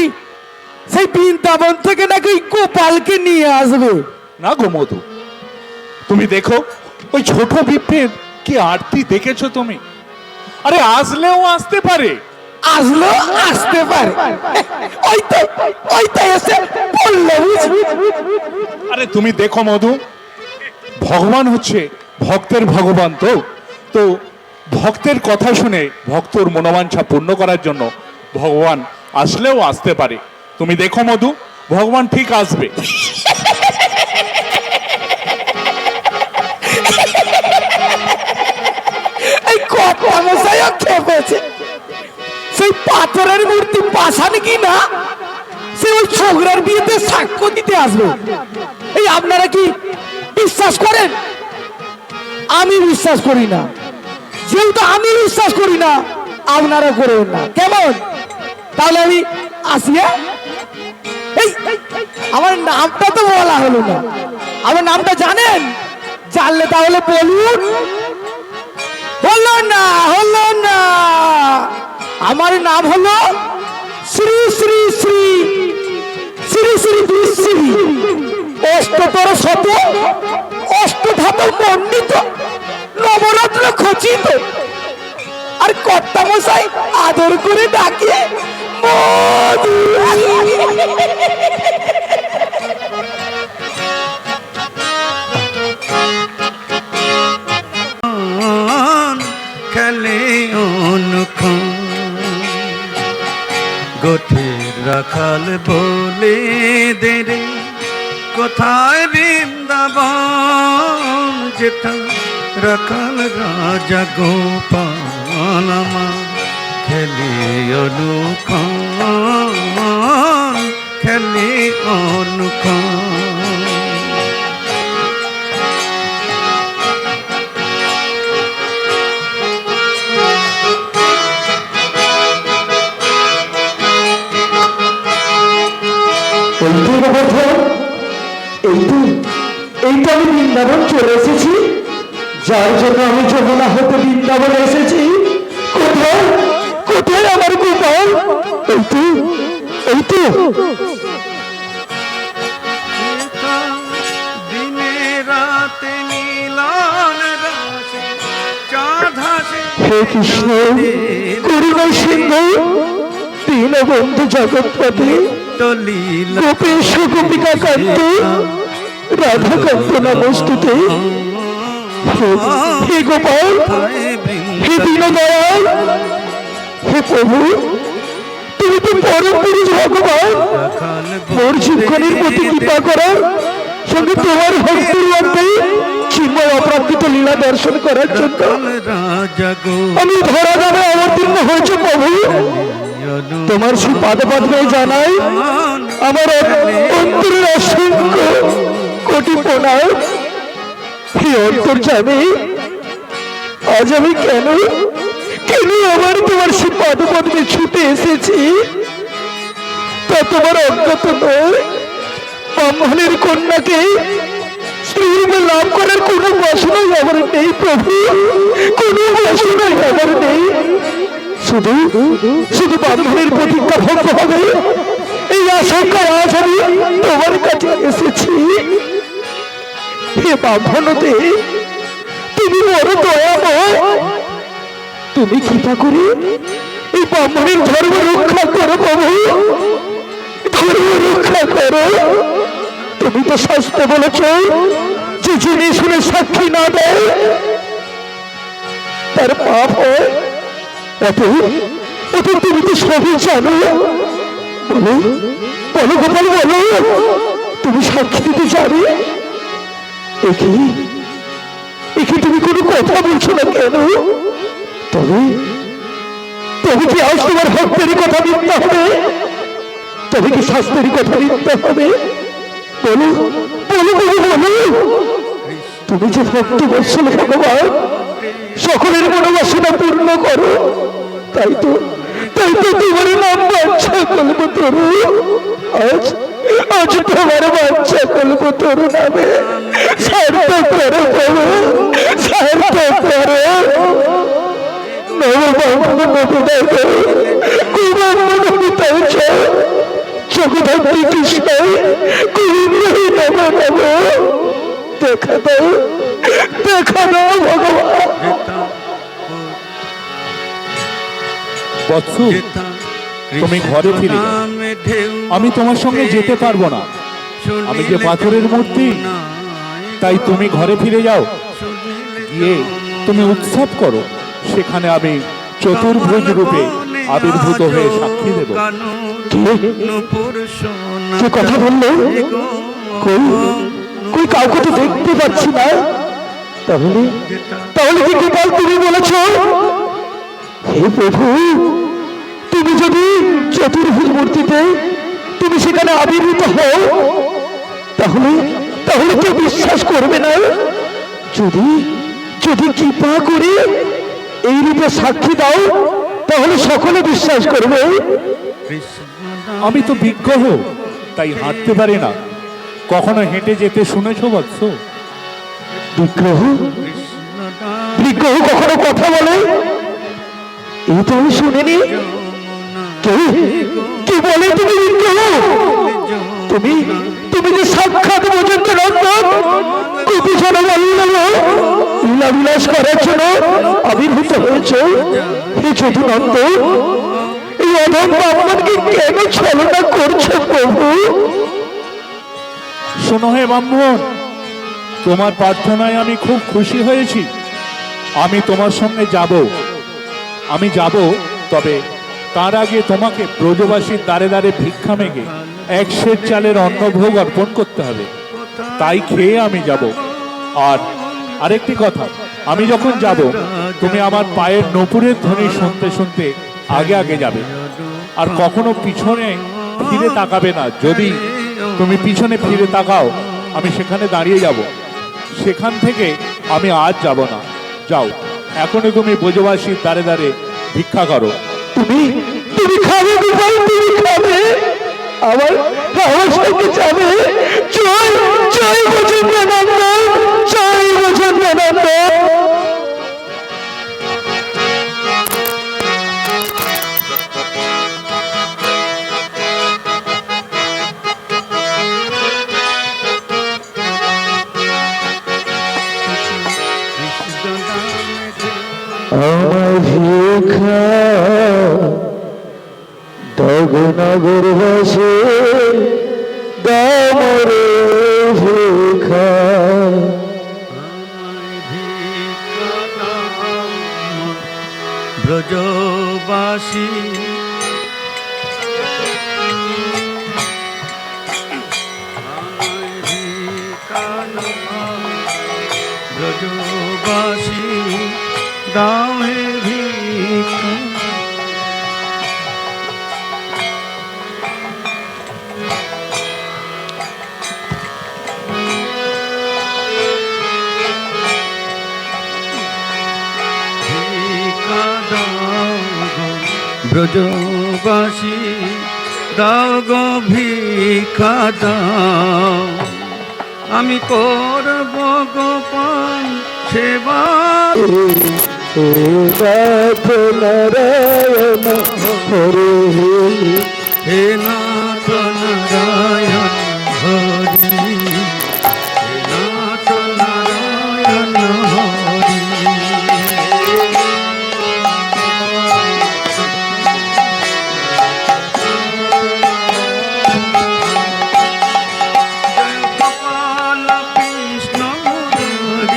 সেই বৃন্দাবন থেকে নাকি ওই গোপালকে নিয়ে আসবে।
না গো মধু, তুমি দেখো ওই ছোট বিপ্রের কি আরতি দেখেছো তুমি? আরে আসলেও আসতে পারে।
আসলো আসতে পারে। ওইটা এসে বললো বুঝি।
আরে তুমি দেখো মধু, ভগবান হচ্ছে ভক্তের ভগবান। তো তো ভক্তের কথা শুনে ভক্তর মনোবাঞ্ছা পূর্ণ করার জন্য ভগবান আসলেও আসতে পারে। তুমি দেখো মধু, ভগবান ঠিক আসবে।
এই কর্তা মশাইও খেপেছে। সেই পাথরের মূর্তি পাষাণ কি না, সে ওই ছোকরার বিয়েতে সাক্ষ্য দিতে আসবে। এই আপনারা কি বিশ্বাস করেন? আমি বিশ্বাস করি না। যেহেতু আমি বিশ্বাস করি না, আপনারা করবেন না, কেমন? তাহলে আমি আসি। হ্যাঁ? এই আমার নামটা তো বলা হলো না। আমার নামটা জানেন? জানলে তাহলে বলুন। হলো না, হলো না। আমার নাম হলো শ্রী শ্রী শ্রী শ্রী শ্রী শ্রী অষ্টতর শত অষ্টধাত মণ্ডিত নবরত্ন খচিত, আর কর্তা মশাই আদর করে ডাকে মধু।
খেলে অনুক্ষণ গোঠের রাখাল বলে দেরে কোথায় বৃন্দাবন যেথা রাখাল রাজা গোপাল আমার খেলে অনুক্ষণ খেলে অনুক্ষণ।
এই তো আমি বৃন্দাবন চলে এসেছি, যার জন্য আমি যমুনা হতে বৃন্দাবন এসেছি। কোথায় কোথায় আমার গোপাল? এই তো, এই তো।
দিনে রাতে নীলাল রাশে চাঁদ হাসে
হে কৃষ্ণ করুণা সিন্ধু দীনবন্ধু জগৎপতি
তলীলা
গোপেশ গোপিকা কান্ত রাধা কান্ত নমস্তুতে। হে গোপাল, হে দীনদয়াল, হে প্রভু, তুমি তো পরম পুরুষ ভগবান। মোর জীবনের প্রতি কৃপা করার সঙ্গে তোমার ভক্তির মধ্যে চিন্ময় অপ্রাকৃত লীলা দর্শন করার জন্য আমি ধরা যাবে অবতীর্ণ হয়েছে প্রভু। তোমার সুপাদপদ্মে জানাই আমার অন্তরের অসংখ্য কোটি প্রণাম। হে অন্তর্যামী, আজ আমি কেন কেন আমার তোমার সুপাদপদ্মে ছুটে এসেছি তা তোমার অজ্ঞাত নয়। ব্রাহ্মণের কন্যাকে স্ত্রীরূপে লাভ করার কোনো বাসনাই আমার নেই প্রভু, কোনো বাসনাই আমার নেই। শুধু শুধু ব্রাহ্মণের প্রতিজ্ঞা ভঙ্গ হবে এই আশঙ্কা আজ আমি তোমার কাছে এসেছি। হে ব্রাহ্মণতে, তুমি বড় দয়াময়, তুমি কৃপা করে এই ব্রাহ্মণের ধর্ম রক্ষা করো প্রভু, ধর্ম রক্ষা করো। তুমি তো শাস্ত্রে বলেছ যে জেনে শুনে সাক্ষী না দেয় তার পাপ হয়। তুমি তো সবই জানো। বলো বলো গোপাল, বলো তুমি সাক্ষী দিতে জানো? একে তুমি কোনো কথা বলছো না কেন? তবে তবে কি আজ তোমার ভক্তেরই কথা মিথ্যা হবে? তবে কি শাস্ত্রেরই কথা মিথ্যা হবে? বলো বলো বলো বলো। তুমি যে ভক্ত বৎসল ভগবান, সকলের মনোবাসনা পূর্ণ করো, তাই তো তোমার নাম বাচ্চা কল্পতরু। আজ আজ তোমার বাচ্চা কল্পতরু নামে সার্থক করো প্রভু, সার্থক করো। জগদ্ধাত্রী কৃষ্ণ দেখা দাও, দেখা দাও ভগবান।
বৎসু, তুমি ঘরে ফিরে যাও, আমি তোমার সঙ্গে যেতে পারবো না। আমি যে পাথরের মূর্তি, তাই তুমি ঘরে ফিরে যাও, গিয়ে তুমি উৎসব করো। সেখানে আমি চতুর্ভুজ রূপে আবির্ভূত হয়ে সাক্ষী দেব।
কে কথা বললো? কই কাউকে তো দেখতে পাচ্ছি না। তাহলে তাহলে কি গোপাল তুমি বলেছ? হে প্রভু, তুমি যদি চতুর্ভুজ মূর্তিতে তুমি সেখানে আবির্ভূত হও, তাহলে তাহলে কেউ বিশ্বাস করবে না। যদি যদি কৃপা করে এই রূপে সাক্ষী দাও তাহলে সকলে বিশ্বাস করবে।
আমি তো বিগ্রহ, তাই হাঁটতে পারি না। কখনো হেঁটে যেতে শুনেছো বৎস?
বিগ্রহ? বিগ্রহ কখনো কথা বলে? এই তো আমি শুনিনি। কি বলে তুমি বিগ্রহ? তুমি তুমি যে সাক্ষাৎ বৈজয়ন্ত নন্দন, কুপিছন বল্লভ লীলাবিলাস করার জন্য আবির্ভূত হয়েছ। হে যদু নন্দন, এই অধম ব্রাহ্মণকে কেন ছলনা করছো প্রভু?
শোনো হে ব্রাহ্মণ, তোমার প্রার্থনায় আমি খুব খুশি হয়েছি। আমি তোমার সঙ্গে যাব। আমি যাব, তবে তার আগে তোমাকে ব্রজবাসীর দ্বারে দ্বারে ভিক্ষা মেগে 1 সের চালের অন্নভোগ অর্পণ করতে হবে। তাই খেয়ে আমি যাব। আর আরেকটি কথা, আমি যখন যাব তুমি আমার পায়ের নপুরের ধ্বনি শুনতে শুনতে আগে আগে যাবে। আর কখনো পিছনে ফিরে তাকাবে না। যদি তুমি পিছনে ফিরে তাকাও, আমি সেখানে দাঁড়িয়ে যাব। সেখান থেকে আমি আজ যাব না। যাও, এখনই তুমি ব্রজবাসীর দ্বারে দ্বারে ভিক্ষা করো।
তুমি তুমি খাবে গোপাল, তুমি খাবে, আমার আমার সঙ্গে যাবে। জয় জয় বৈজয়ন্ত নন্দন, জয় বৈজয়ন্ত নন্দন। আমার ভিক্ষা দগনগর বসে দামরে ভিক্ষা।
ব্রজবাসী ব্রজবাসী দাও হে ভিক্ষা। ভিক্ষা দাও গো ব্রজবাসী, দাও গো ভিক্ষা দাও। আমি করব গোপাল সেবা।
নারায়ণ হরে
হে নাথ নারায়ণ হরি, হে নাথ নারায়ণ হরি। জয় গোপাল কৃষ্ণ হরি,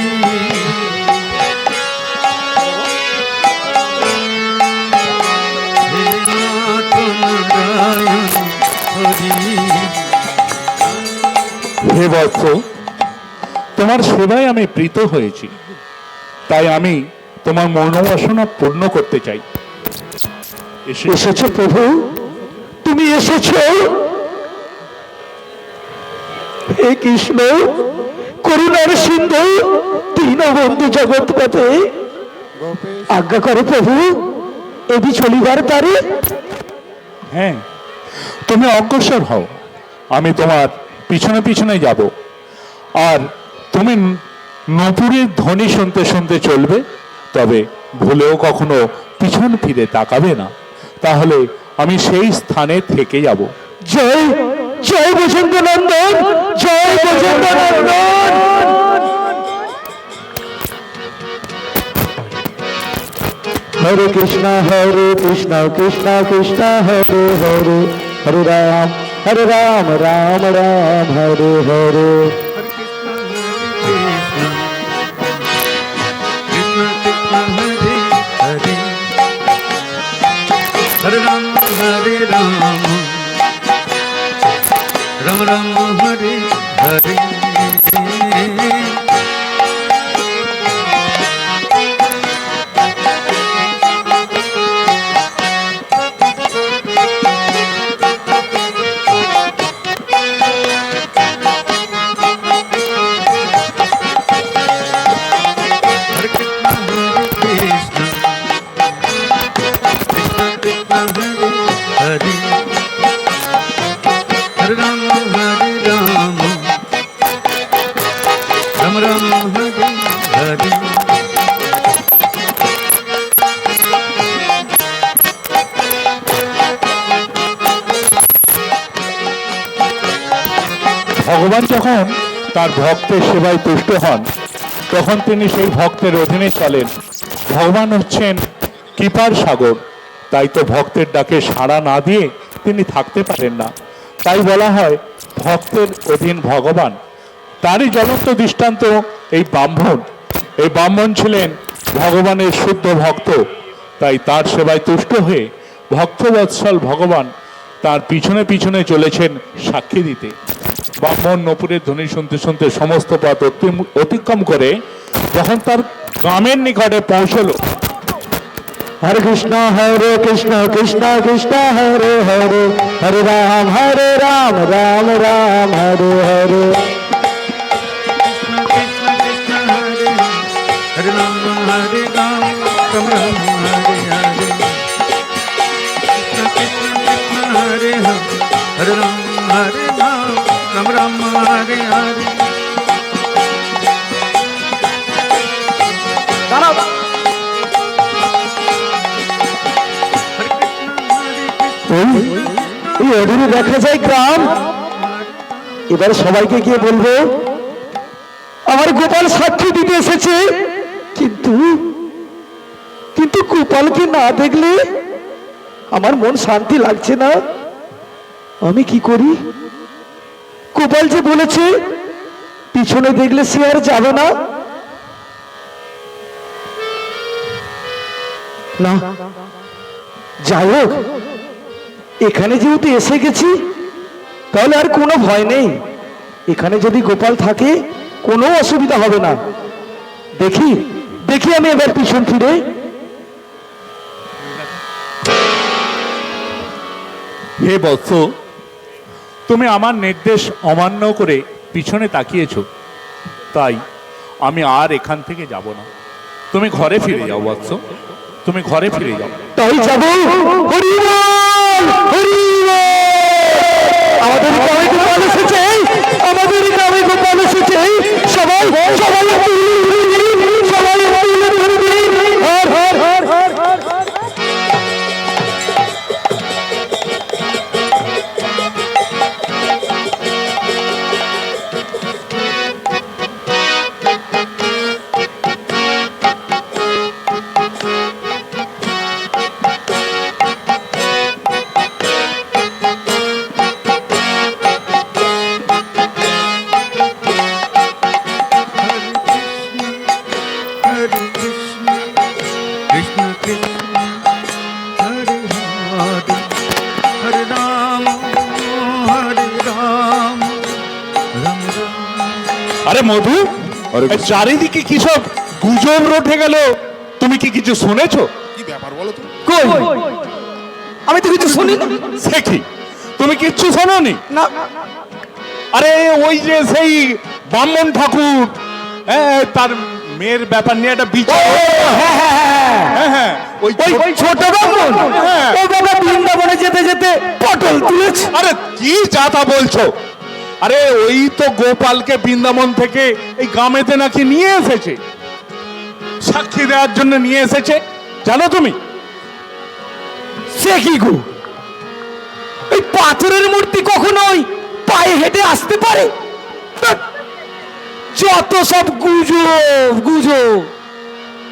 হে নাথ নারায়ণ হরি।
হে বৎস, তোমার সেবায় আমি প্রীত হয়েছি। তাই আমি তোমার মনোবাসনা পূর্ণ করতে চাই।
এসেছো প্রভু, তুমি এসেছো। হে কৃষ্ণ, করুণার সিন্ধু, দীনবন্ধু জগৎপথে, আজ্ঞা করো প্রভু, এদি চলিবার পারে।
হ্যাঁ, তুমি অগ্রসর হও, আমি তোমার পিছনে পিছনে যাব। আর তুমি নপুরের ধ্বনি শুনতে শুনতে চলবে, তবে ভুলেও কখনো পিছন ফিরে তাকাবে না। তাহলে আমি সেই স্থানে থেকে যাব।
জয় জয় বসন্ত নন্দন, জয় বসন্ত নন্দন। হরে কৃষ্ণ কৃষ্ণ কৃষ্ণ হরে হরে, হরে রাম রাম রাম হরে হরে।
हरे राम राम राम हरे हरे। हरे हरे राम राम राम हरे हरे
ভগবান যখন তার ভক্তের সেবায় তুষ্ট হন তখন তিনি সেই ভক্তের অধীনে চলেন। ভগবান হচ্ছেন কৃপার সাগর, তাই তো ভক্তের ডাকে সাড়া না দিয়ে তিনি থাকতে পারেন না। তাই বলা হয় ভক্তের অধীন ভগবান। তারই জ্বলন্ত দৃষ্টান্ত এই ব্রাহ্মণ। এই ব্রাহ্মণ ছিলেন ভগবানের শুদ্ধ ভক্ত, তাই তার সেবায় তুষ্ট হয়ে ভক্তবৎসল ভগবান তার পিছনে পিছনে চলেছেন সাক্ষী দিতে। ব্রাহ্মণ নপুরের ধ্বনি শুনতে শুনতে সমস্ত পথ অতিক্রম করে যখন তার গ্রামের নিকটে পৌঁছল,
হরে কৃষ্ণ কৃষ্ণ কৃষ্ণ হরে হরে হরে রাম রাম রাম হরে হরে।
हरे राम हरे राम राम राम हरे हरे कृष्ण कृष्ण हरे हरे राम हरे राम राम राम हरे हरे
এই অদূরে দেখা যায় গ্রাম। এবার সবাইকে গিয়ে বলবো আমার গোপাল সাক্ষী দিতে এসেছে, কিন্তু কিন্তু গোপালকে না দেখলে আমার মন শান্তি লাগছে না। আমি কি করি? গোপাল যে বলেছে পিছনে দেখলে সে আর যাবে না। না, যাই হোক, এখানে যেহেতু এসে গেছি তাহলে আর কোনো ভয় নেই। এখানে যদি গোপাল থাকে কোনো অসুবিধা হবে না। দেখি দেখি আমি এবার পিছন ফিরে।
হে বৎস, তুমি আমার নির্দেশ অমান্য করে পিছনে তাকিয়েছ, তাই আমি আর এখান থেকে যাব না। তুমি ঘরে ফিরে যাও বৎস, তুমি ঘরে ফিরে যাও।
তাই যাবো। হরি বল, হরি বল। আমাদের গ্রামে গোপাল এসেছে, আমাদের গ্রামে গোপাল এসেছে। সবাই সবাই সবাই হর হর হর হর হর হর।
हरे कृष्ण कृष्ण कृष्ण हरे हरे हरे राम राम राम।
আরে মধু, এই চারিদিকে কি সব গুজব রটে গেল, তুমি কি কিছু শুনেছো?
কি ব্যাপার বলো তো?
কই? আমি তো কিছু শুনি না।
সে কি, তুমি কিচ্ছু শোনোনি?
না।
আরে ওই যে সেই ব্রাহ্মণ ঠাকুর, তার মেয়ের ব্যাপার নিয়ে একটা বিচার। হ্যাঁ, ওই
ছোট ব্রাহ্মণ,
হ্যাঁ।
ও বাবা বৃন্দাবনে যেতে যেতে পটল তুলেছে।
আরে কি যাতা বলছো? আরে ওই তো গোপালকে বৃন্দাবন থেকে এই গ্রামেতে নাকি নিয়ে এসেছে, সাক্ষী দেওয়ার জন্য নিয়ে এসেছে, জানো তুমি?
সে কি গো, এই পাথরের মূর্তি কখনোই পায়ে হেঁটে আসতে পারে? যত সব গুজব গুজব।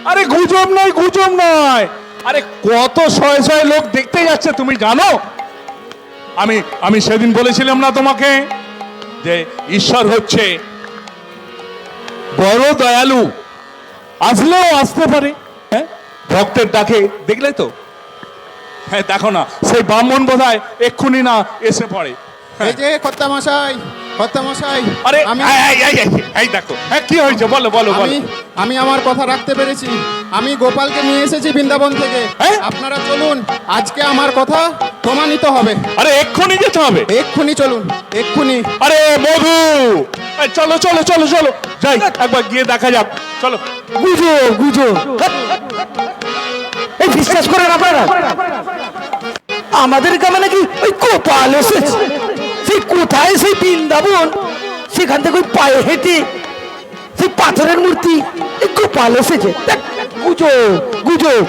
আরে গুজব নয়, গুজব নয়। আরে কত শয়ে শয়ে লোক দেখতে যাচ্ছে, তুমি জানো? আমি সেদিন বলেছিলাম না তোমাকে যে ঈশ্বর হচ্ছে বড় দয়ালু, আসলেও আসতে পারে। হ্যাঁ, ভক্তের ডাকে, দেখলে তো? হ্যাঁ, দেখো না, সেই ব্রাহ্মণ বোধহয় এক্ষুনি না এসে পড়ে।
এই যে কর্তামশাই, কর্তামশাই,
আরে
আমি
এই দেখো, হ্যাঁ কি হয়েছে বলো বলো বলো।
আমি আমার কথা রাখতে পেরেছি। আমি গোপালকে নিয়ে এসেছি বৃন্দাবন থেকে।
হ্যাঁ?
আপনারা চলুন, আজকে আমার কথা প্রমাণিত হবে।
আরে এক্ষুনি যেতে হবে?
এক্ষুনি চলুন, এক্ষুনি।
আরে মধু, এই চলো চলো চলো চলো যাই, একবার গিয়ে দেখা যাক, চলো।
গুজব গুজব। এই বিশ্বাস করেন আপনারা? আমাদের গ্রামে নাকি ওই গোপাল এসেছে। সেই কোথায় সেই বৃন্দাবন, সেখান থেকে ওই পায়ে হেঁটে সেই পাথরের মূর্তি এই গোপাল এসেছে। দেখ, গুজব গুজব,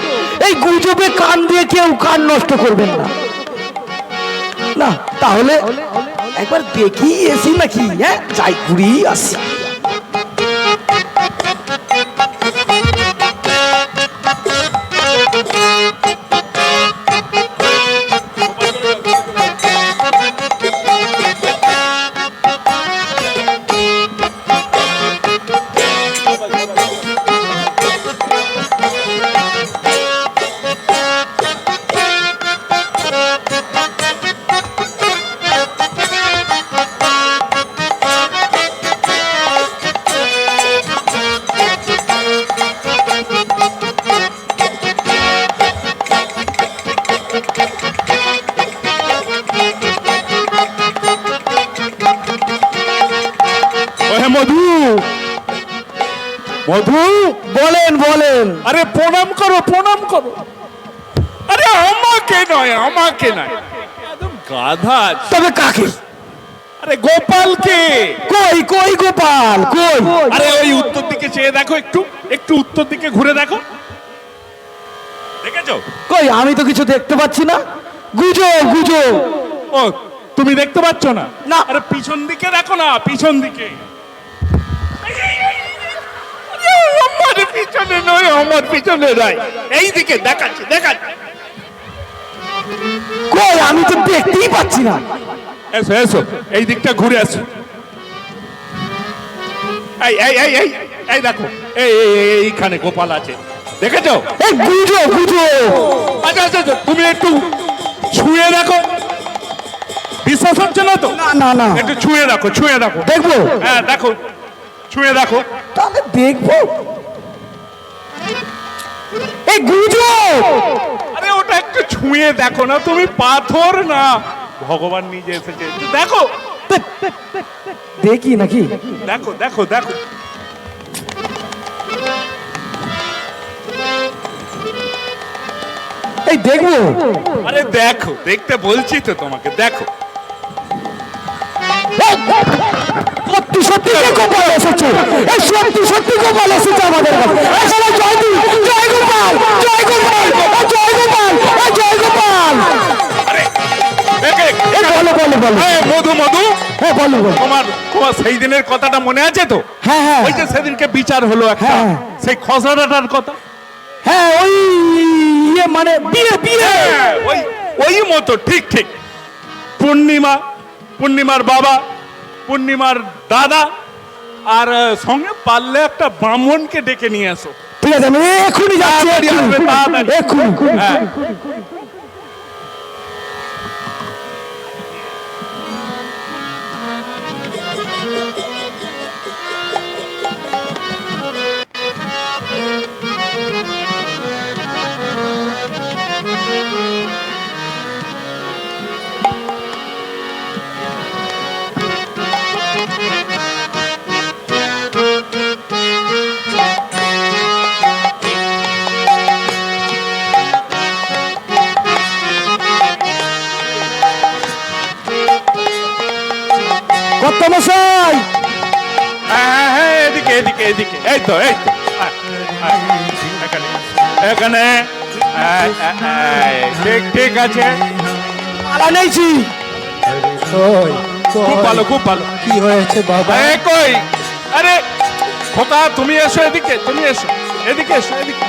এই গুজবে কান দিয়ে কেউ কান নষ্ট করবেন না। না তাহলে একবার দেখি এসি নাকি, হ্যাঁ যাই ঘুরিয়ে আসি।
ওহে মধু, মধু,
বলেন বলেন।
আরে প্রণাম করো, প্রণাম করো। আরে আমাকে নয়, আমাকে নয়, একদম গাধা আছে।
তবে কাকে?
আরে গোপালকে।
কই কই গোপাল কই?
আরে ওই উত্তর দিকে চেয়ে দেখো, একটু একটু উত্তর দিকে ঘুরে দেখো, দেখেছো?
কই আমি তো কিছু দেখতে পাচ্ছি না। গুজব গুজব।
ও তুমি দেখতে পাচ্ছ না?
না।
আরে পিছন দিকে দেখো না, পিছন দিকে। আমার পিছনে নয়, আমার পিছনে নয়, এই দিকে দেখাচ্ছে, দেখাচ্ছে।
কই আমি তো দেখতেই পাচ্ছি না।
এসো এসো, এই দিকটা ঘুরে আসো। এই এই এই এই এই দেখো, এই এইখানে গোপাল আছে, দেখেছো?
এই গুজব গুজব।
আচ্ছা আচ্ছা আচ্ছা, তুমি একটু ছুঁয়ে দেখো। বিশ্বাস হচ্ছে না তো?
না না না,
একটু ছুঁয়ে দেখো, ছুঁয়ে দেখো।
দেখবো?
হ্যাঁ দেখো, ছুঁয়ে দেখো।
তাহলে দেখবো। এই গুজব।
আরে ওটা একটু ছুঁয়ে দেখো না, তুমি পাথর না, ভগবান নিজে এসেছে, একটু দেখো।
দেখি নাকি?
দেখো দেখো দেখো।
এই দেখবো।
আরে দেখো, দেখতে বলছি তো তোমাকে, দেখো।
সত্যি সত্যি গোপাল এসেছে। এই সত্যি সত্যি গোপাল এসেছে আমাদের কাছে। এই সবাই জয় দি, জয় গোপাল, জয় গোপাল, জয় গোপাল, জয় গোপাল।
আরে
এই বলো বলো বলো।
মধু, মধু,
হ্যাঁ বলো বলো।
তোমার তোমার সেই দিনের কথাটা মনে আছে তো?
হ্যাঁ হ্যাঁ
ওই যে সেদিনকে বিচার হলো একটা,
হ্যাঁ।
সেই খসড়াটার কথা।
হ্যাঁ, ওই ইয়ে মানে বিয়ে বিয়ে।
হ্যাঁ, ওই ওই মতো, ঠিক ঠিক। পূর্ণিমা, পূর্ণিমার বাবা, পূর্ণিমার দাদা, আর সঙ্গে পারলে একটা ব্রাহ্মণকে ডেকে নিয়ে আসো।
ঠিক আছে, আমি এক্ষুনি যাচ্ছি।
তাড়াতাড়ি আসবে, তাড়াতাড়ি।
এক্ষুনি।
হ্যাঁ।
কত মশাই?
হ্যাঁ হ্যাঁ, এদিকে এদিকে এদিকে, এই তো এই তো। এখানে এখানে, ঠিক ঠিক আছে।
মালা নেইছি।
খুব ভালো, খুব ভালো।
কি হয়েছে বাবা?
এ কই, আরে খোকা, তুমি এসো এদিকে, তুমি এসো এদিকে, এসো এদিকে,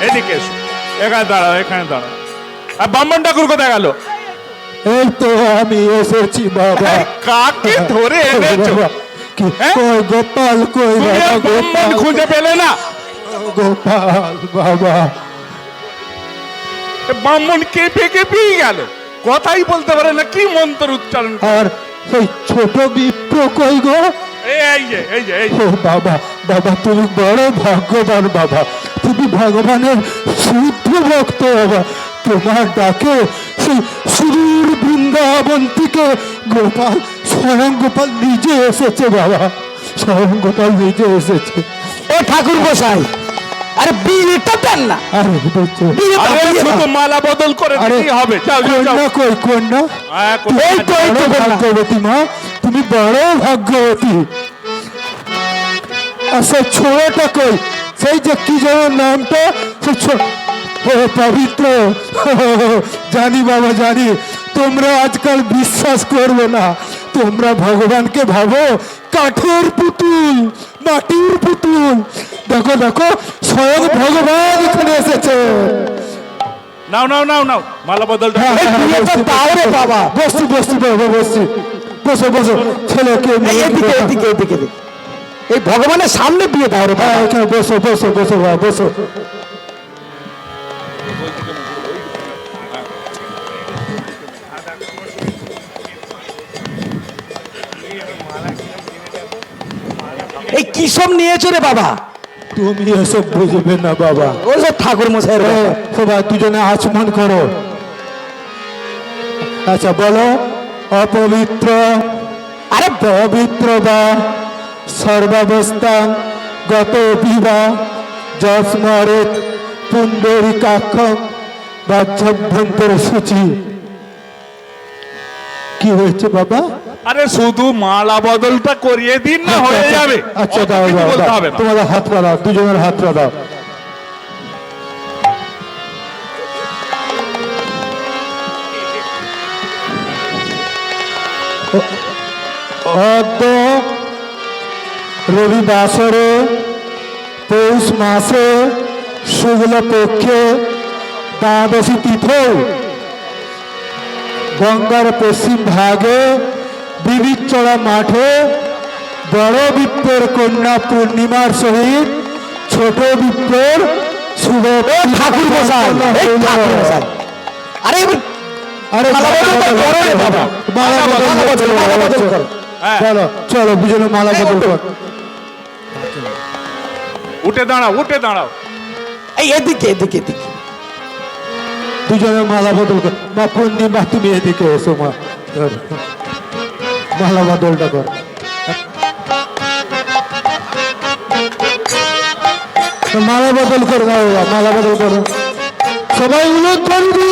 এদিকে এসো। এখানে দাঁড়াও, এখানে দাঁড়াও। আর ব্রাহ্মণ ঠাকুর কোথায় গেল?
এই তো আমি এসেছি বাবা।
কাকে ধরে এনেছো? হ্যাঁ?
গোপাল কই
তুমি আর ব্রাহ্মণ খুঁজে পেলে না?
গোপাল বাবা।
এ ব্রাহ্মণ কেঁপে কেঁপেই গেল, কথাই বলতে পারে না, কি মন্ত্র উচ্চারণ করে।
আর সেই ছোট বিপ্র কই গো?
এই যে এই যে এই যে।
ও বাবা, বাবা তুমি বড় ভাগ্যবান বাবা, তুমি ভগবানের শুদ্ধ ভক্ত বাবা। তোমার ডাকে সেই সুদূর বৃন্দাবন থেকে গোপাল, স্বয়ং গোপাল নিজে এসেছে বাবা, স্বয়ং গোপাল নিজে এসেছে।
ও ঠাকুর গোসাই, আরে বিয়েটা দেন না।
আরে বুঝছো
বিয়েটা
আরে
দিয়ে দাও।
শুধু মালা বদল করে দিতেই হবে। যাও যাও যাও।
কন্যা কই কন্যা
হ্যাঁ,
এই তো এই তো কন্যা।
ভাগ্যবতী মা, তুমি বড় ভাগ্যবতী। আচ্ছা ছোড়াটা কই? সেই যে কি যেন নামটা, সে ও পবিত্র। জানি বাবা জানি, তোমরা আজকাল বিশ্বাস করবে না। তোমরা ভগবানকে ভাবো কাঠের পুতুল, মাটির পুতুল। দেখো দেখো, স্বয়ং ভগবান এখানে এসেছে।
নাও নাও নাও নাও মালা বদলটা।
হ্যাঁ, হ্যাঁ,
বিয়েটা
বসছি,
দাও রে বাবা।
বসছি বসছি বাবা, বসছি। বসো বসো, ছেলেকে
এই এদিকে এদিকে এদিকে এদিকে। এই ভগবানের সামনে বিয়ে দাও রে বাবা।
হ্যাঁ, এখানে বসো বসো বসো বাবা, বসো।
এই কি সব নিয়েছো রে বাবা?
তুমি এসব বুঝবে না বাবা।
ওই সব ঠাকুর মশাইয়ের
এ,
ব্যাপার।
সবাই দুজনে আচমন করো। আচ্ছা বলো, অপবিত্র
আরে
পবিত্র বা সর্বাবস্থান গত বিবা যস্মরে পুণ্ডরিকাক্ষম বাহ্যাভ্যন্তর সূচি। কি হয়েছে বাবা?
আরে শুধু মালা বদলটা করিয়ে দিন না, হয়ে যাবে।
আচ্ছা
অত
দাও
কিছু
দাও
বলতে
দাও।
হবে না।
তোমাদের হাত দাও, দুজনের হাত দাও। অদ্য রবিবাসরে পৌষ মাসে শুক্ল পক্ষে দ্বাদশী তিথৌ গঙ্গার পশ্চিম ভাগে বিবিচড়া মাঠে বড় বিপ্রের কন্যা পূর্ণিমার সহিত ছোট বিপ্রের শুভ
ঠাকুর মশাই, এই ঠাকুর মশাই। আরে এবার
আরে
মালা বদল করো রে বাবা।
মালা বদল
মালা বদল করো।
হ্যাঁ,
চলো চলো দুজনে মালা বদল কর।
উঠে দাঁড়াও উঠে দাঁড়াও।
এই এদিকে এদিকে এদিকে।
দুজনে মালা বদল কর। মা পূর্ণিমা তুমি এদিকে এসো মা, ধর। মালা বদলটা কর। মালা বদল কর না বাবা, মালা বদল করো। সবাই উলুদ করবি।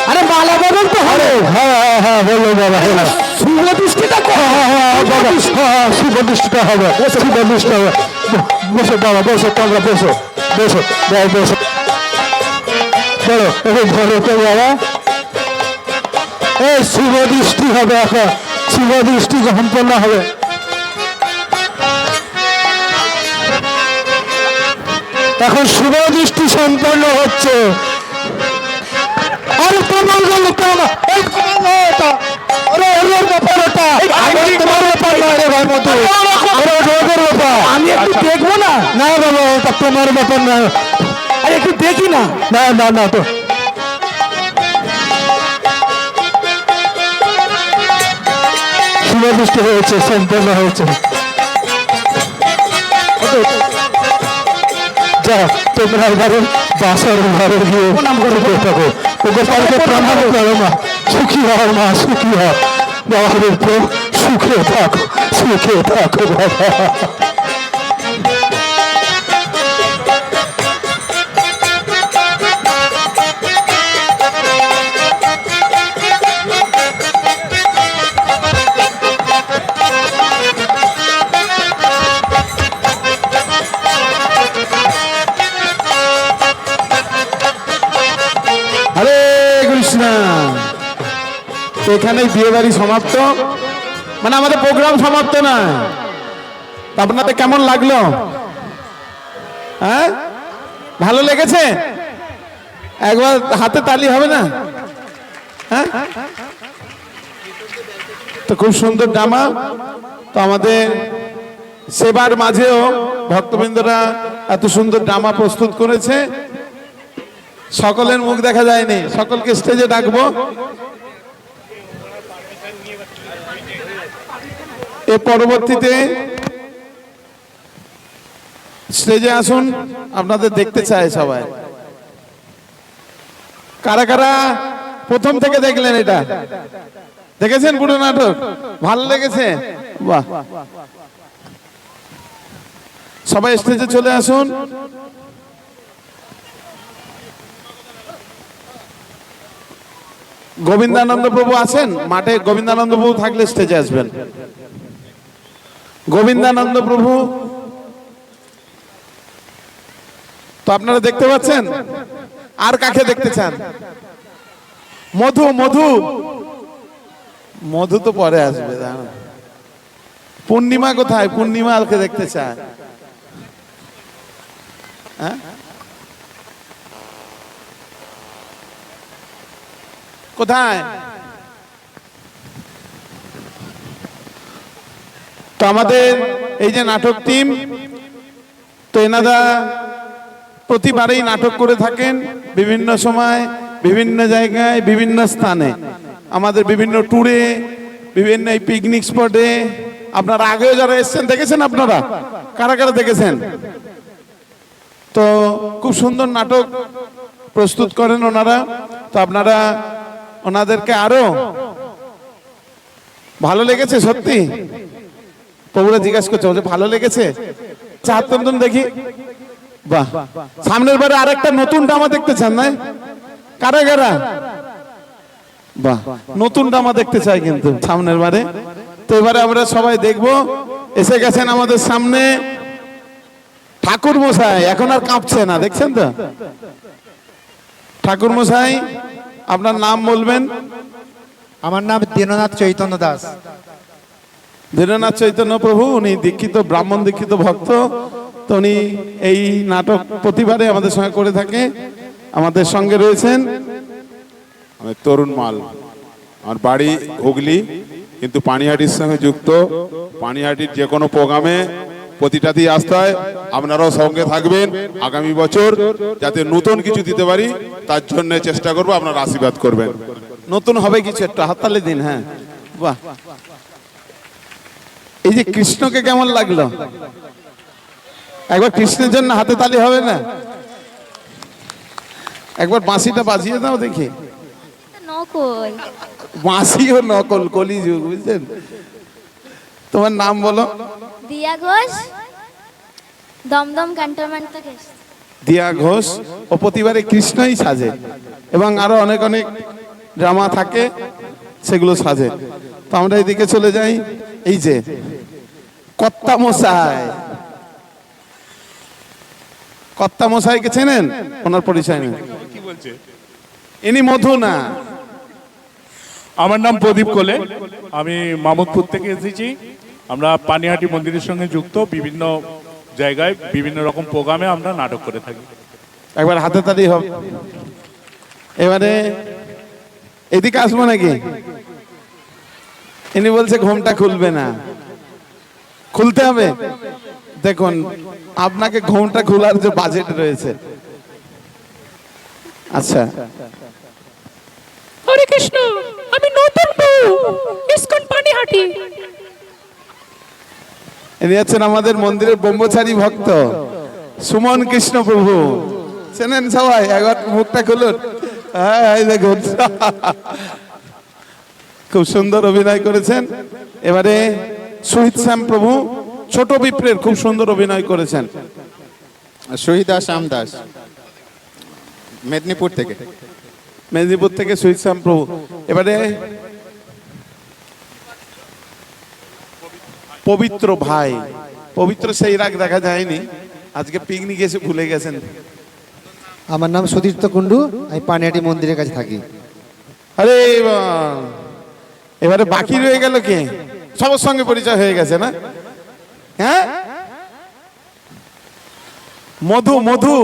আরে মালা বদল তো হবে।
হ্যাঁ হ্যাঁ হ্যাঁ, বলো বাবা, হলো।
শুভ দৃষ্টিটা
হ্যাঁ, হ্যাঁ, হ্যাঁ, বাবা, হ্যাঁ, শুভ দৃষ্টিটা হবে, শুভ দৃষ্টি হবে। বসো বাবা, বসো, তোমরা বসো, বসো বাবা, বসো। বলো, এখন ধরো তো বাবা। এই শুভ দৃষ্টি হবে এখন, শুভ দৃষ্টি সম্পন্ন হবে। এখন শুভ দৃষ্টি সম্পন্ন হচ্ছে। আরে তোমার গেল তোমার, এই তোমার নয় এটা। আরে ওর ব্যাপার ওটা। আরে তোমার ব্যাপার নয় রে ভাই মতো। আরে ওদের ব্যাপার।
আমি একটু দেখবো না?
না বাবা, ওটা তোমার ব্যাপার না।
আরে একটু দেখি না।
না না না, তো সুনির্দিষ্ট হয়েছে, সম্পন্ন হয়েছে। যা, তোমরা এবারে বাসর ঘরে গিয়ে প্রণাম করতে থাকো। ও গোপালকে প্রণাম করো মা। সুখী হও মা, সুখী হও। বাবার তো সুখে থাকো, সুখে থাকো বাবা।
হরে কৃষ্ণ। এখানেই বিয়ে বাড়ি সমাপ্ত, মানে আমাদের প্রোগ্রাম সমাপ্ত না। তা আপনাদের কেমন লাগলো? হ্যাঁ, ভালো লেগেছে? একবার হাতে তালি হবে না? হ্যাঁ, তো খুব সুন্দর ড্রামা। তো আমাদের সেবার মাঝেও ভক্তবৃন্দরা এত সুন্দর ড্রামা প্রস্তুত করেছে। সকলের মুখ দেখা যায়নি, সকলকে স্টেজে ডাকবো। এর পরবর্তীতে স্টেজে আসুন, আপনাদের দেখতে চায় সবাই। কারা কারা প্রথম থেকে দেখলেন? এটা দেখেছেন পুরো নাটক? ভালো লেগেছে? বাহ।
সবাই স্টেজে চলে আসুন। গোবিন্দানন্দ প্রভু আছেন মাঠে? গোবিন্দানন্দ প্রভু থাকলে স্টেজে আসবেন। গোবিন্দানন্দ প্রভু তো আপনারা দেখতে পাচ্ছেন। আর কাকে দেখতে চান? মধু, মধু, মধু তো পরে আসবে। দাঁড়ান। পূর্ণিমা কোথায়? পূর্ণিমা আলকে দেখতে চায়। হ্যাঁ, কোথায়? তো আমাদের এই যে নাটক টিম, তো এনারা প্রতিবারেই নাটক করে থাকেন বিভিন্ন সময়, বিভিন্ন জায়গায়, বিভিন্ন স্থানে, আমাদের বিভিন্ন ট্যুরে, বিভিন্ন এই পিকনিক স্পটে। আপনারা আগেও যারা এসেছেন দেখেছেন, আপনারা কারা কারা দেখেছেন? তো খুব সুন্দর নাটক প্রস্তুত করেন ওনারা। তো আপনারা ওনাদেরকে আরো ভালো লেগেছে? সত্যি প্রভুরা জিজ্ঞাসা করছে, বলছে ভালো লেগেছে? হাত দেখি। বাহ, সামনের বারে আরেকটা নতুন ড্রামা দেখতে চান না? কারা কারা? বাহ, নতুন ড্রামা দেখতে চাই কিন্তু সামনের বারে। তো এবারে আমরা সবাই দেখবো। এসে গেছেন আমাদের সামনে ঠাকুর মশাই, এখন আর কাঁপছে না, দেখছেন তো? ঠাকুর মশাই, আপনার নাম বলবেন?
আমার নাম দীননাথ চৈতন্য দাস।
দীননাথ চৈতন্য প্রভু, উনি দীক্ষিত, ব্রাহ্মণ দীক্ষিত ভক্ত। তো উনি এই নাটক প্রতিবারে আমাদের সঙ্গে করে থাকে। আমাদের সঙ্গে রয়েছেন
আমি তরুণ মাল, আমার বাড়ি হুগলি, কিন্তু পানিহাটির সঙ্গে যুক্ত। পানিহাটির যে কোনো প্রোগ্রামে প্রতিটাতেই আসতে হয়। আপনারাও সঙ্গে থাকবেন আগামী বছর, যাতে নতুন কিছু দিতে পারি, তার জন্য চেষ্টা করবো। আপনারা আশীর্বাদ করবেন।
নতুন হবে কিছু, একটু হাততালি দিন। হ্যাঁ, বাহ। এই যে কৃষ্ণকে কেমন লাগলো? একবার কৃষ্ণের জন্য হাতে তালি হবে না? একবার বাঁশিটা বাজিয়ে দাও দেখি।
নকল।
বাঁশিও নকল, কলিযুগ, বুঝছেন? তোমার নাম বলো?
দিয়া ঘোষ, দমদম ক্যান্টনমেন্ট থেকে এসেছি।
দিয়া ঘোষ। ও প্রতিবারে কৃষ্ণই সাজে, এবং আরো অনেক অনেক ড্রামা থাকে, সেগুলো সাজে। তো আমরা এদিকে চলে যাই। এই যে কর্তা মশাই, কর্তা মশাইকে চেনেন? ওনার পরিচয় নেই।
কি বলছে?
ইনি মধু না?
আমার নাম প্রদীপ কোলে, আমি মামুদপুর থেকে এসেছি। আমরা পানিহাটি মন্দিরের সঙ্গে যুক্ত, বিভিন্ন জায়গায় বিভিন্ন রকম প্রোগ্রামে আমরা নাটক করে থাকি।
একবার হাতে তালি হবে। এবারে এদিকে আসবো নাকি? ইনি বলছে ঘোমটা খুলবে না, খুলতে হবে। দেখুন, আপনাকে ঘোমটা খোলার যে বাজেট রয়েছে। আচ্ছা,
হরে কৃষ্ণ, আমি নতুন বউ, ইসকন পানিহাটি।
ইনি হচ্ছেন আমাদের মন্দিরের ব্রহ্মচারী ভক্ত সুমন কৃষ্ণ প্রভু। চেনেন সবাই? একবার মুখটা খুলুন। হ্যাঁ, এই দেখুন, খুব সুন্দর অভিনয় করেছেন। এবারে শহীদ শ্যাম প্রভু, ছোট বিপ্রের খুব সুন্দর অভিনয় করেছেন।
শহীদা শ্যাম দাস, মেদিনীপুর থেকে।
মেদিনীপুর থেকে শহীদ শ্যাম প্রভু। এবারে পবিত্র ভাই, পবিত্র সেই রাগ দেখা যায়নি, আজকে পিকনিক এসে ভুলে গেছেন।
আমার নাম সুতীর্থ কুণ্ডু, আমি পানিহাটি মন্দিরের কাছে থাকি।
আরে বাহ, এবারে বাকি রয়ে গেল কে? সবার সঙ্গে পরিচয় হয়ে গেছে না? হ্যাঁ, মধু, মধু।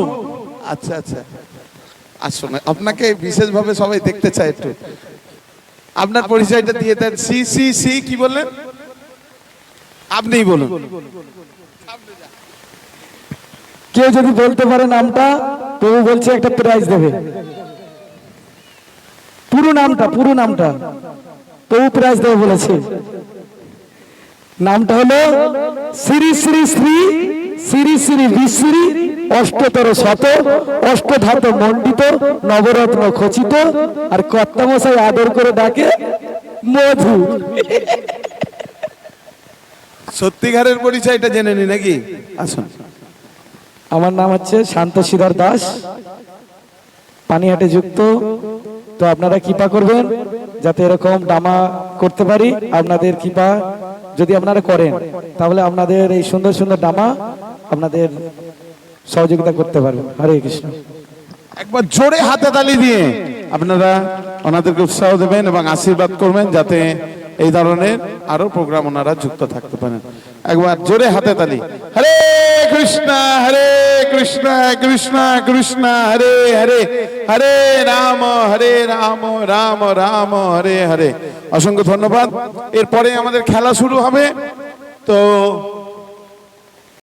আচ্ছা আচ্ছা, আসুন, আপনাকে বিশেষভাবে সবাই দেখতে চায়। একটু আপনার পরিচয়টা দিয়ে দেন। সি সি সি কি বললেন? আপনিই বলুন।
কেউ যদি বলতে পারে নামটা, প্রভু বলছে একটা প্রাইজ দেবে। পুরো নামটা, পুরো নামটা প্রভু প্রাইজ দেবে বলেছে। নামটা হলো শ্রী শ্রী শ্রী শ্রী শ্রী বিশ্রী অষ্টতর শত অষ্টধাত মণ্ডিত নবরত্ন খচিত, আর কর্তামশাই আদর করে ডাকে মধু।
সত্যিকারের পরিচয়টা জেনে নি নাকি? আসুন।
আমার নাম হচ্ছে শান্তশিধর দাস, পানিহাটে যুক্ত। তো আপনারা কৃপা করবেন যাতে এরকম ডামা করতে পারি। আপনাদের কৃপা যদি আপনারা করেন তাহলে আপনাদের এই সুন্দর সুন্দর ডামা আপনাদের সহযোগিতা করতে পারবেন। হরে কৃষ্ণ।
একবার জোরে হাতে তালি দিয়ে আপনারা ওনাদেরকে উৎসাহ দেবেন এবং আশীর্বাদ করবেন যাতে এই ধরনের আরো প্রোগ্রাম ওনারা যুক্ত থাকতে পারেন। একবার জোরে হাতে তালি। হরে কৃষ্ণ কৃষ্ণ কৃষ্ণ হরে হরে, হরে রাম রাম রাম হরে হরে। অসংখ্য ধন্যবাদ। এরপরে আমাদের খেলা শুরু হবে। তো